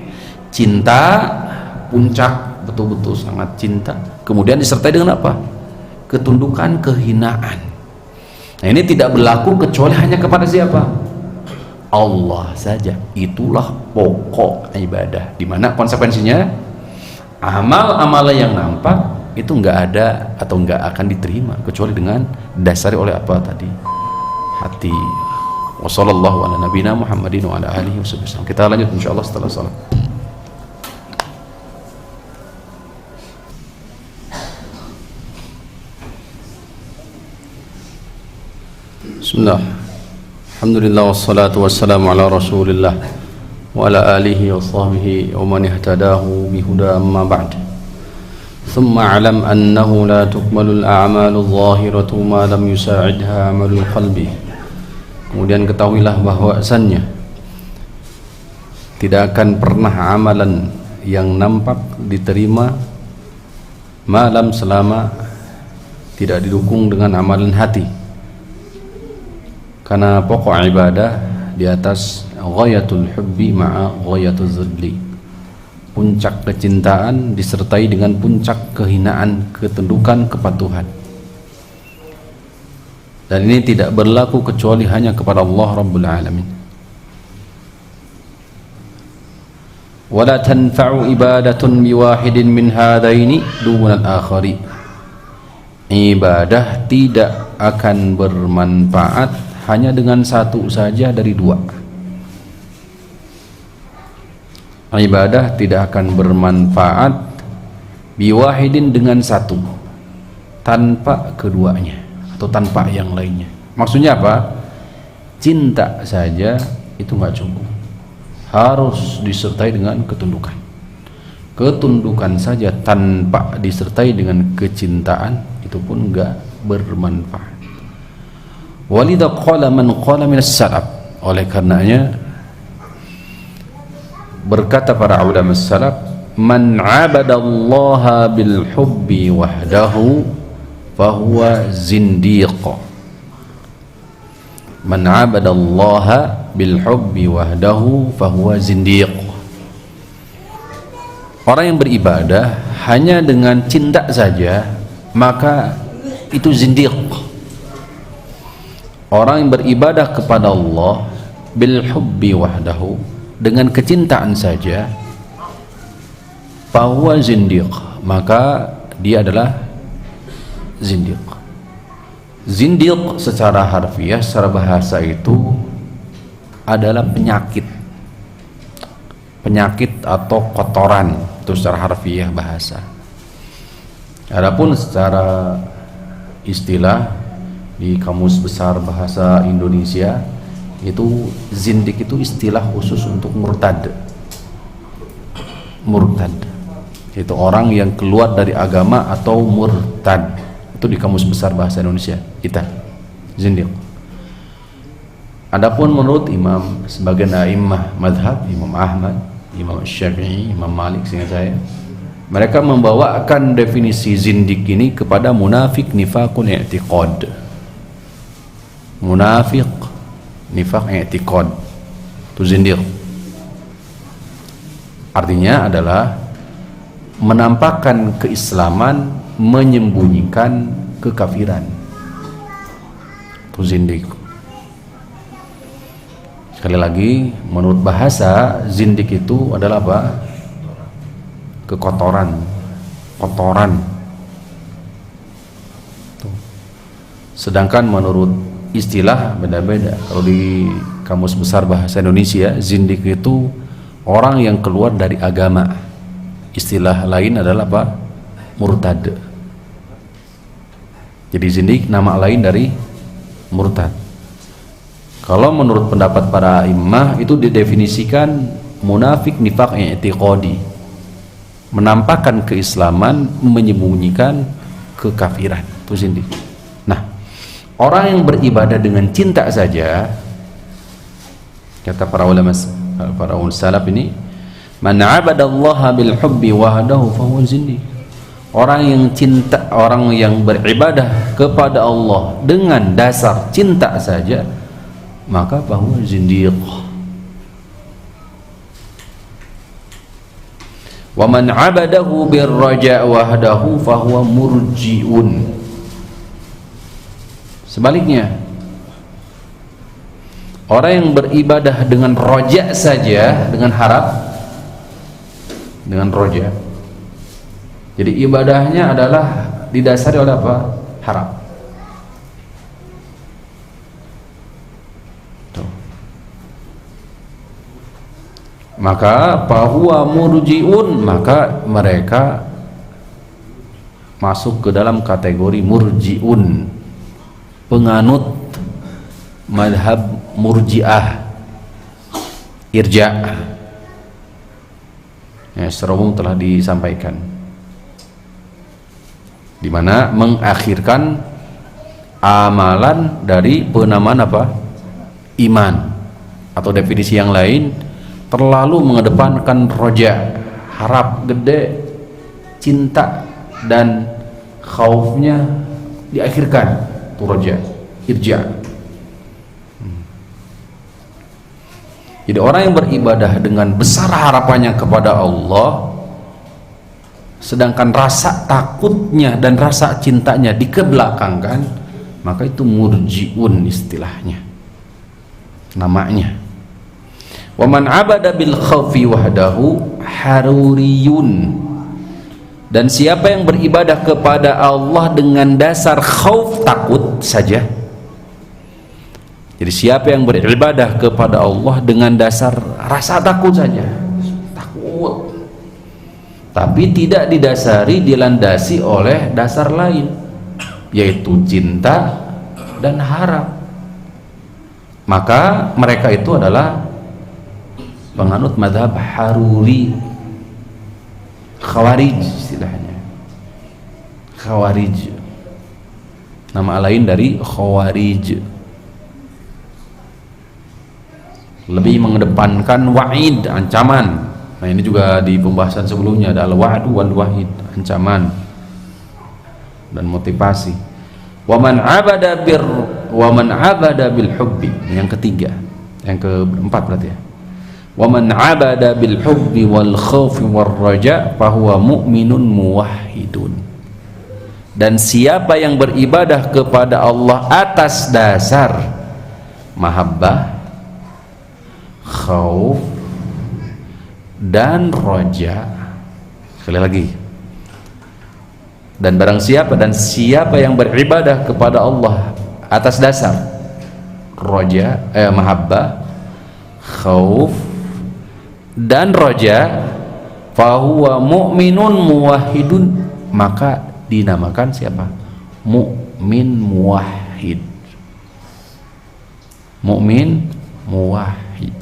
Cinta, puncak, betul-betul sangat cinta, kemudian disertai dengan apa? Ketundukan, kehinaan. Nah, ini tidak berlaku kecuali hanya kepada siapa? Allah saja. Itulah pokok ibadah, dimana konsekuensinya amal-amal yang nampak itu enggak ada atau enggak akan diterima kecuali dengan dasari oleh apa tadi? Hati. Wassallallahu ala nabiyina Muhammadin wa ala alihi wasallam. Kita lanjut insyaallah setelah salat. Bismillah. Alhamdulillah wassalatu wassalamu ala Rasulillah wa ala alihi wa sahbihi wa man ihtadahu bihuda amma ba'd. Thumma alam annahu la tukmalul a'malu adh-dhahiratu ma lam yusa'idha 'amalul qalbi. Kemudian ketahuilah bahwasannya tidak akan pernah amalan yang nampak diterima malam selama tidak didukung dengan amalan hati. Karena pokok ibadah di atas ghayatul hubbi ma'a ghayatul zulli. Puncak kecintaan disertai dengan puncak kehinaan, ketundukan, kepatuhan. Dan ini tidak berlaku kecuali hanya kepada Allah Rabbul Alamin. Wala tanfa'u ibadatun biwahidin min hadaini dunal akhari. Ibadah tidak akan bermanfaat hanya dengan satu saja dari dua. Ibadah tidak akan bermanfaat biwahidin dengan satu tanpa keduanya atau tanpa yang lainnya. Maksudnya apa? Cinta saja itu nggak cukup, harus disertai dengan ketundukan. Ketundukan saja tanpa disertai dengan kecintaan itu pun nggak bermanfaat. Walidha qala man qala minas salaf. Oleh karenanya berkata para ulama salaf, man 'abadallaha bil hubbi wahdahu fahuwa zindiq. Man 'abadallaha bil hubbi wahdahu fahuwa zindiq. Orang yang beribadah hanya dengan cinta saja maka itu zindiq. Orang yang beribadah kepada Allah bil hubbi wahdahu, dengan kecintaan saja, bahwa zindiq, maka dia adalah zindiq. Zindiq secara harfiah, secara bahasa itu adalah penyakit, penyakit atau kotoran, itu secara harfiah bahasa. Adapun secara istilah di Kamus Besar Bahasa Indonesia, itu zindik itu istilah khusus untuk murtad. Murtad itu orang yang keluar dari agama atau murtad. Itu di Kamus Besar Bahasa Indonesia kita, zindik. Adapun menurut imam sebagian a'immah madhab, Imam Ahmad, Imam Syafi'i, Imam Malik, seingat saya, mereka membawakan definisi zindik ini kepada munafik nifaqun i'tiqad. Munafik nifaq i'tiqad itu zindiq. Artinya adalah menampakkan keislaman, menyembunyikan kekafiran. Itu zindiq. Sekali lagi, menurut bahasa, zindiq itu adalah apa? Kekotoran, kotoran. Tuh. Sedangkan menurut istilah beda-beda. Kalau di Kamus Besar Bahasa Indonesia, zindik itu orang yang keluar dari agama. Istilah lain adalah apa? Murtad. Jadi zindik nama lain dari murtad. Kalau menurut pendapat para imam itu didefinisikan munafik nifaq i'tiqadi, menampakkan keislaman, menyembunyikan kekafiran. Itu zindik. Orang yang beribadah dengan cinta saja, kata para ulama salaf ini, man 'abadallaha bil hubbi wahdahu fahuwa zindiq. Orang yang cinta, orang yang beribadah kepada Allah dengan dasar cinta saja, maka fahuwa zindiq. Wa man 'abadahu bir raja' wahdahu fahuwa murji'un. Sebaliknya, orang yang beribadah dengan roja saja, dengan harap, dengan roja, jadi ibadahnya adalah didasari oleh apa? Harap. Tuh. maka fahuwa murjiun, maka mereka masuk ke dalam kategori murjiun, penganut madhab murjiah, irja. Ya, secara umum telah disampaikan, di mana mengakhirkan amalan dari penamaan apa? Iman, atau definisi yang lain, terlalu mengedepankan roja, harap gede, cinta dan khaufnya diakhirkan, itu roja, irja. Jadi orang yang beribadah dengan besar harapannya kepada Allah, sedangkan rasa takutnya dan rasa cintanya dikebelakangkan, maka itu murjiun istilahnya, namanya. Wa man abada bil khaufi wahdahu haruriyun, dan siapa yang beribadah kepada Allah dengan dasar khauf, takut saja. Jadi siapa yang beribadah kepada Allah dengan dasar rasa takut saja, takut, tapi tidak didasari, dilandasi oleh dasar lain, yaitu cinta dan harap, maka mereka itu adalah penganut madhab haruri, khawarij istilahnya. Khawarij, nama lain dari khawarij, lebih mengedepankan wa'id, ancaman. Nah, ini juga di pembahasan sebelumnya ada al-wa'du wal wa'id, ancaman dan motivasi. Wa man abada bil hubbi, yang ketiga, yang keempat berarti ya. Wa man abada bil hubbi wal khaufi war raja fahuwa mu'minun muwahhidun. Dan siapa yang beribadah kepada Allah atas dasar mahabbah, khauf dan roja, sekali lagi, dan siapa yang beribadah kepada Allah atas dasar roja, mahabbah, khauf dan roja, fahuwa mu'minun muwahhidun, maka dinamakan siapa? Mu'min muwahhid. Mu'min muwahhid.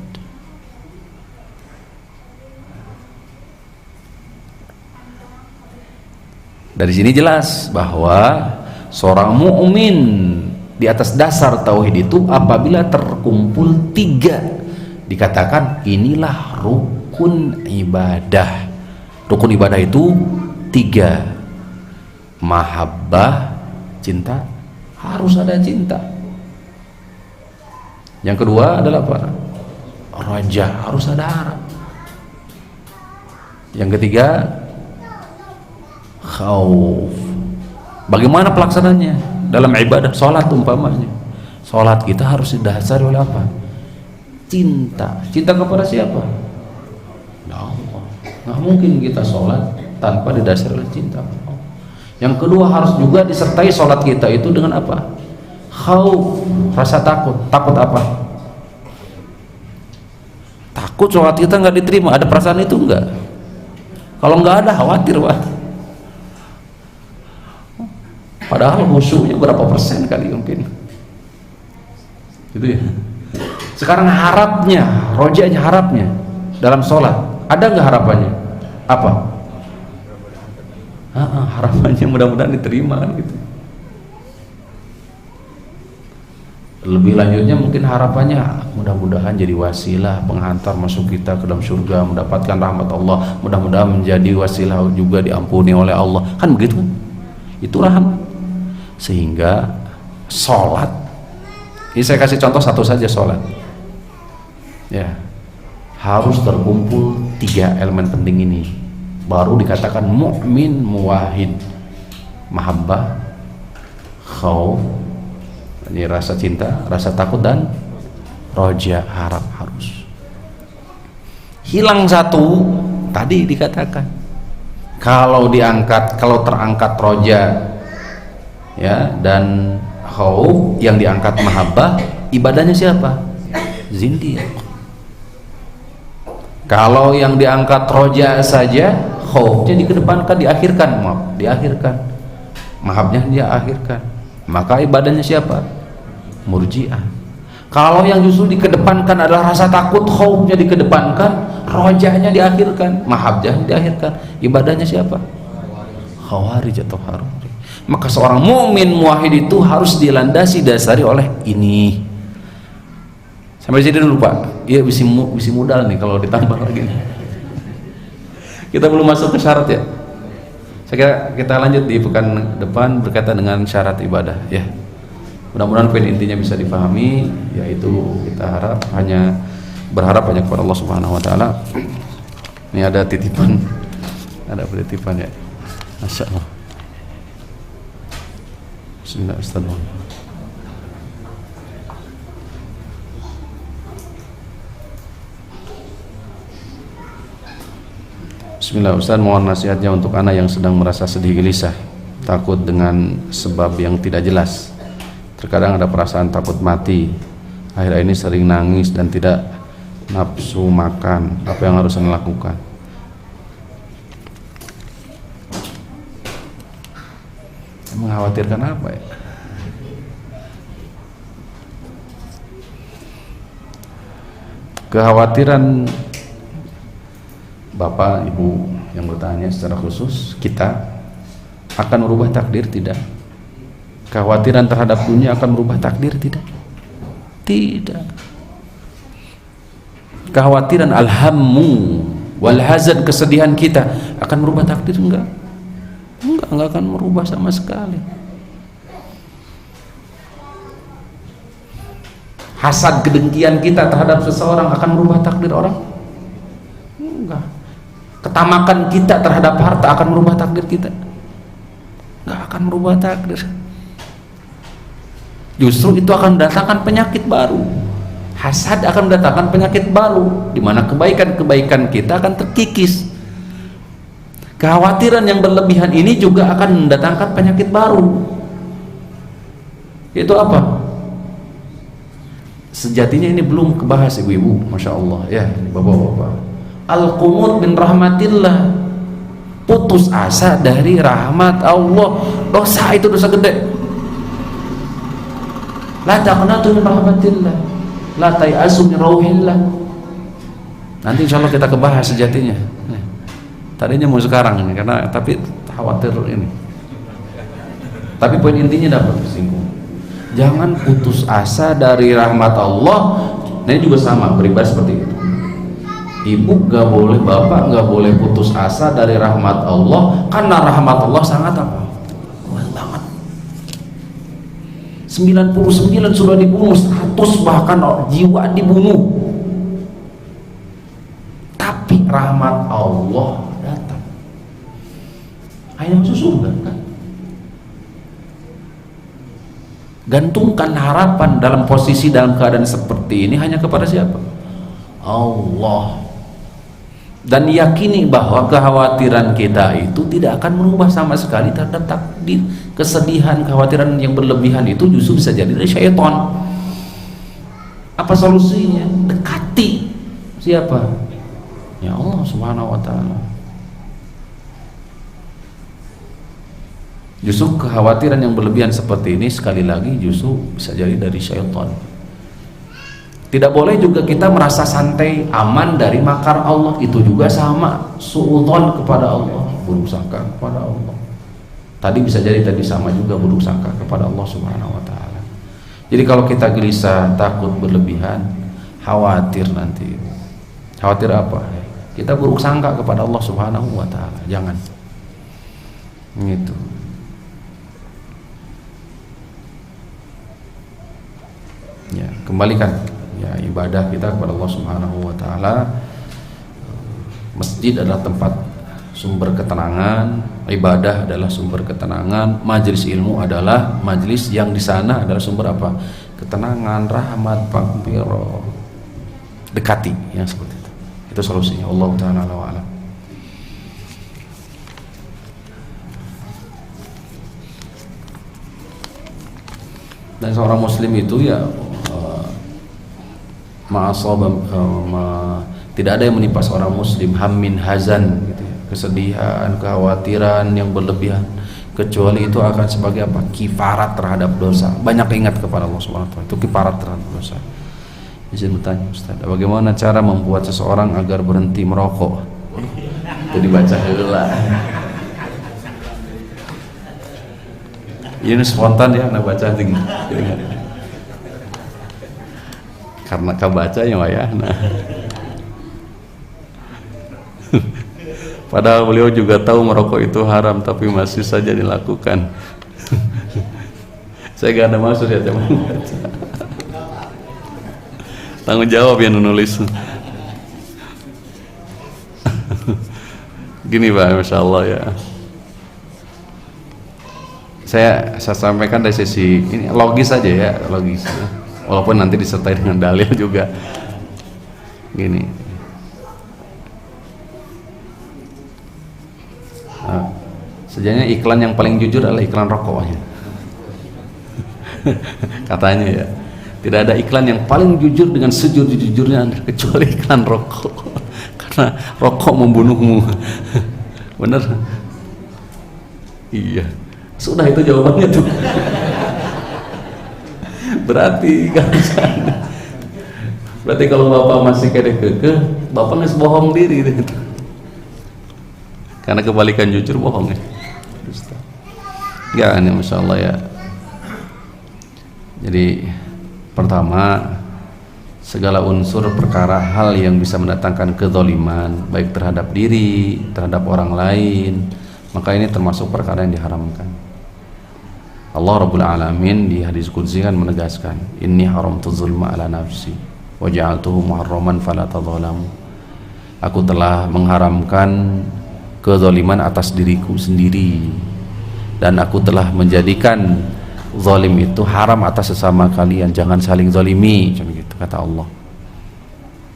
Dari sini jelas bahwa seorang mukmin di atas dasar tauhid itu apabila terkumpul tiga, dikatakan inilah rukun ibadah. Rukun ibadah itu tiga: mahabbah, cinta, harus ada cinta. Yang kedua adalah apa? Raja, harus ada harap. Yang ketiga khauf. Bagaimana pelaksananya dalam ibadah sholat umpamanya? Sholat kita harus didasari oleh apa? Cinta. Cinta kepada siapa? Ya Allah. Nggak mungkin kita sholat tanpa didasari oleh cinta. Yang kedua, harus juga disertai sholat kita itu dengan apa? Khauf, rasa takut. Takut apa? Takut sholat kita nggak diterima. Ada perasaan itu enggak? Kalau nggak ada, khawatir, Pak. Padahal khusyuknya berapa persen kali mungkin, gitu ya. Sekarang harapnya, rojanya, harapnya dalam sholat, ada nggak harapannya? Apa? Harapannya mudah-mudahan diterima kan, gitu. Lebih lanjutnya mungkin harapannya mudah-mudahan jadi wasilah penghantar masuk kita ke dalam surga, mendapatkan rahmat Allah, mudah-mudahan menjadi wasilah juga diampuni oleh Allah, kan begitu kan? Itu rahmat. Sehingga sholat, ini saya kasih contoh satu saja, sholat ya, harus terkumpul tiga elemen penting ini, baru dikatakan mukmin muwahhid: mahabbah, khauf, ini rasa cinta, rasa takut, dan roja, harap. Harus hilang satu, tadi dikatakan kalau terangkat roja ya dan khauf, yang diangkat mahabbah, ibadahnya siapa? Zindiq. Kalau yang diangkat roja saja, khaufnya dikedepankan, diakhirkan, mahabnya dia akhirkan, maka ibadahnya siapa? Murji'ah. Kalau yang justru dikedepankan adalah rasa takut, khaufnya dikedepankan, rojahnya diakhirkan, mahabnya diakhirkan, ibadahnya siapa? Khawarij atau haruri. Maka seorang mukmin muwahhid itu harus dilandasi, dasari oleh ini. Sampai sini dulu Pak. Iya, bisi modal nih kalau ditambah lagi. Kita belum masuk ke syarat ya. Saya kira kita lanjut di pekan depan berkaitan dengan syarat ibadah ya. Mudah-mudahan poin intinya bisa dipahami, yaitu kita berharap hanya kepada Allah Subhanahu wa taala. Ini ada titipan ya. Masya Allah. Bismillah, Ustaz. Bismillah, Ustaz, mohon nasihatnya untuk anak yang sedang merasa sedih gelisah, takut dengan sebab yang tidak jelas. Terkadang ada perasaan takut mati. Akhir-akhir ini sering nangis dan tidak nafsu makan. Apa yang harus saya lakukan? Mengkhawatirkan apa ya? Kekhawatiran Bapak Ibu yang bertanya secara khusus, kita akan merubah takdir tidak? Kekhawatiran terhadap dunia akan merubah takdir tidak? Tidak. Kekhawatiran alhammu wal hazan, kesedihan kita akan merubah takdir enggak? Enggak akan merubah sama sekali. Hasad, kedengkian kita terhadap seseorang akan merubah takdir orang? Enggak. Ketamakan kita terhadap harta akan merubah takdir kita? Enggak akan merubah takdir. Justru itu akan mendatangkan penyakit baru. Hasad akan mendatangkan penyakit baru, di mana kebaikan-kebaikan kita akan terkikis. Kekhawatiran yang berlebihan ini juga akan mendatangkan penyakit baru. Itu apa? Sejatinya ini belum kebahas ibu-ibu, masya Allah ya, bapak-bapak. Al-qunut min rahmatillah, putus asa dari rahmat Allah. Dosa itu dosa gede. La taqnatu min rahmatillah, la tayasu min rauhillah. Nanti insya Allah kita kebahas sejatinya. Tadinya mau sekarang ini, tapi khawatir ini. Tapi poin intinya dapat tersinggung. Jangan putus asa dari rahmat Allah. Nah, ini juga sama, beribadah seperti itu. Ibu gak boleh, bapak gak boleh putus asa dari rahmat Allah, karena rahmat Allah sangat apa? Luas banget. 99 sudah dibunuh, 100 bahkan jiwa dibunuh, tapi rahmat Allah datang. Akhirnya masuk surga kan? Gantungkan harapan dalam posisi, dalam keadaan seperti ini hanya kepada siapa? Allah. Dan yakini bahwa kekhawatiran kita itu tidak akan merubah sama sekali terhadap takdir. Kesedihan, kekhawatiran yang berlebihan itu justru bisa jadi dari syaitan. Apa solusinya? Dekati siapa? Ya Allah Subhanahu wa ta'ala. Justru kekhawatiran yang berlebihan seperti ini sekali lagi justru bisa jadi dari syaitan. Tidak boleh juga kita merasa santai, aman dari makar Allah. Itu juga sama, suudzon kepada Allah, buruk sangka kepada Allah. Tadi bisa jadi tadi sama juga, buruk sangka kepada Allah Subhanahu wa ta'ala. Jadi kalau kita gelisah, takut berlebihan, khawatir nanti. Khawatir apa? Kita buruk sangka kepada Allah Subhanahu wa ta'ala. Jangan. Gitu. Ya, kembalikan ya ibadah kita kepada Allah Subhanahu wa ta'ala. Masjid adalah tempat sumber ketenangan, ibadah adalah sumber ketenangan, majelis ilmu adalah majelis yang di sana adalah sumber apa? Ketenangan, rahmat, maghfirah. Dekati yang seperti itu. Itu solusinya. Allah ta'ala a'lam. Dan seorang muslim itu ya Tidak ada yang menimpa seorang muslim hammin hazan gitu ya, kesedihan, kekhawatiran yang berlebihan, kecuali itu akan sebagai apa? Kifarat terhadap dosa. Banyak ingat kepada Allah Subhanahu wa taala. Itu kifarat terhadap dosa. Izin bertanya Ustaz, bagaimana cara membuat seseorang agar berhenti merokok? Itu dibaca dulu lah. Ini spontan ya, anak baca tinggi. Karena kau baca ya, ya. Nah. Padahal beliau juga tahu merokok itu haram, tapi masih saja dilakukan. Saya gak ada maksud ya, cuma baca. Tanggung jawab yang menulis. Gini Pak, Masya Allah ya. Saya sampaikan dari sisi ini logis saja ya, logis. Walaupun nanti disertai dengan dalil juga. Gini. Sejujurnya iklan yang paling jujur adalah iklan rokoknya. Katanya ya. Tidak ada iklan yang paling jujur dengan sejujur-jujurnya kecuali iklan rokok. Karena rokok membunuhmu. Bener? Iya. Sudah itu jawabannya tuh. Berarti kalau bapak masih kekeh, bapak nggak bohong diri gitu. Karena kebalikan jujur bohong ya. Ya, ini Masya Allah ya. Jadi pertama, segala unsur perkara hal yang bisa mendatangkan kezaliman baik terhadap diri, terhadap orang lain, maka ini termasuk perkara yang diharamkan. Allah Rabbul Alamin di hadis qudsi kan menegaskan, inni haramtu zulma ala nafsi wa ja'altuhu muharraman fala tadzalamu. Aku telah mengharamkan kezaliman atas diriku sendiri, dan aku telah menjadikan zalim itu haram atas sesama kalian, jangan saling zalimi, gitu kata Allah.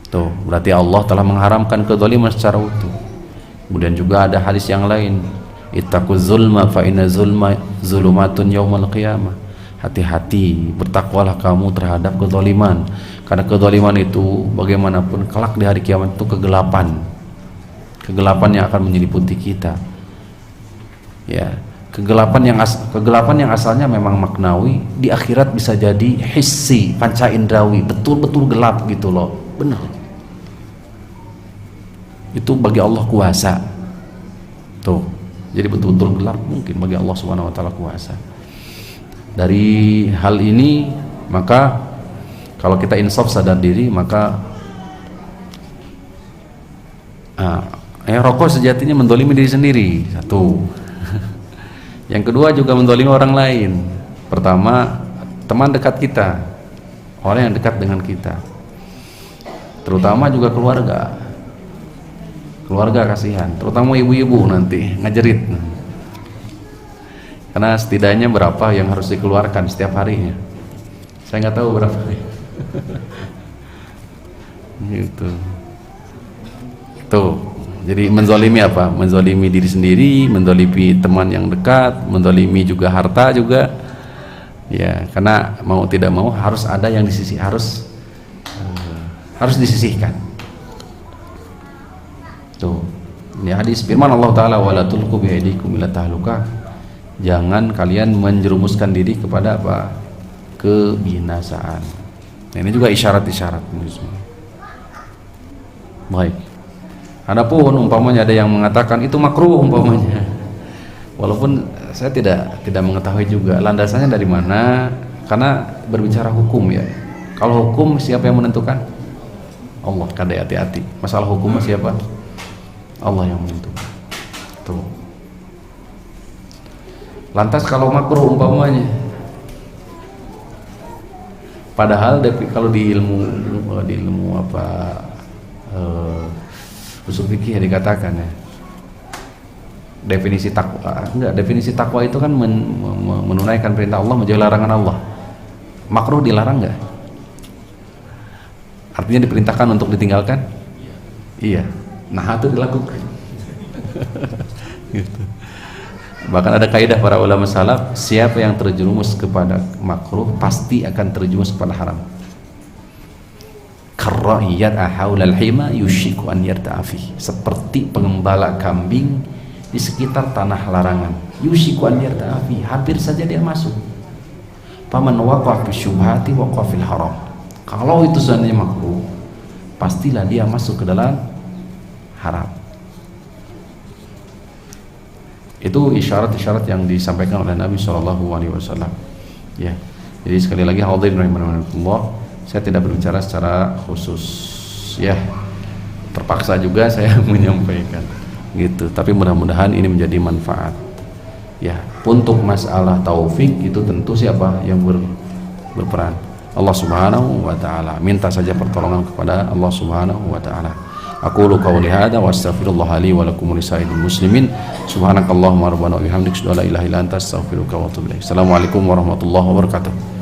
Tuh, berarti Allah telah mengharamkan kezaliman secara utuh. Kemudian juga ada hadis yang lain, ittaquz zulma fa inna zulma zulumatun yaumal qiyamah. Hati-hati, bertakwalah kamu terhadap kezaliman, karena kezaliman itu bagaimanapun kelak di hari kiamat itu kegelapan yang akan menyelimuti kita. Ya, kegelapan yang asalnya memang maknawi, di akhirat bisa jadi hissi, panca indrawi, betul-betul gelap gitu loh. Benar. Itu bagi Allah kuasa. Tuh. Jadi betul-betul gelap mungkin bagi Allah Subhanahu wa taala kuasa. Dari hal ini maka kalau kita insaf sadar diri, maka rokok sejatinya mendolimi diri sendiri, satu. Yang kedua juga mendolimi orang lain. Pertama, teman dekat kita, orang yang dekat dengan kita, terutama juga keluarga kasihan, terutama ibu-ibu nanti ngajerit, karena setidaknya berapa yang harus dikeluarkan setiap harinya, saya nggak tahu berapa. Gitu. Tuh. Jadi menzalimi apa? Menzalimi diri sendiri, menzalimi teman yang dekat, menzalimi juga harta juga. Ya, karena mau tidak mau harus ada yang harus disisihkan. Tuh. Ini hadis firman Allah taala, wala tulqu bi aydikum ila tahlukah. Jangan kalian menjerumuskan diri kepada apa? Kebinasaan. Nah, ini juga isyarat-isyarat. Baik. Adapun umpamanya ada yang mengatakan itu makruh umpamanya, walaupun saya tidak mengetahui juga landasannya dari mana, karena berbicara hukum ya. Kalau hukum siapa yang menentukan? Allah. Kada hati-hati. Masalah hukum siapa? Allah yang menentukan. Tuh. Lantas kalau makruh umpamanya, padahal kalau di ilmu apa? Usul fikih dikatakan ya, definisi takwa itu kan menunaikan perintah Allah, menjauhi larangan Allah. Makruh dilarang enggak? Artinya diperintahkan untuk ditinggalkan? Iya. Nah, itu dilakukan. Gitu. Bahkan ada kaidah para ulama salaf, siapa yang terjerumus kepada makruh pasti akan terjerumus kepada haram. karra'iyat haulal hima yushiku an yarta'afi, seperti pengembala kambing di sekitar tanah larangan. Yushiku an yarta'afi, hampir saja dia masuk. Faman waqa'a fi syubhati waqa'a fil haram. Kalau itu seandainya makruh, pastilah dia masuk ke dalam haram. Itu isyarat-isyarat yang disampaikan oleh Nabi SAW. Ya, jadi sekali lagi hadirin rahimakumullah, saya tidak berbicara secara khusus, ya, terpaksa juga saya menyampaikan gitu. Tapi mudah-mudahan ini menjadi manfaat. Ya, untuk masalah taufik itu tentu siapa yang berperan? Allah Subhanahu wa taala. Minta saja pertolongan kepada Allah Subhanahu wa taala. Aqulu qawli hadza wa astaghfirullah li wa lakum wa lisa'iril muslimin. Subhanakallahumma rabbana wa bihamdika asyhadu an la ilaha illa anta astaghfiruka wa atubu ilaik. Assalamualaikum warahmatullahi wabarakatuh.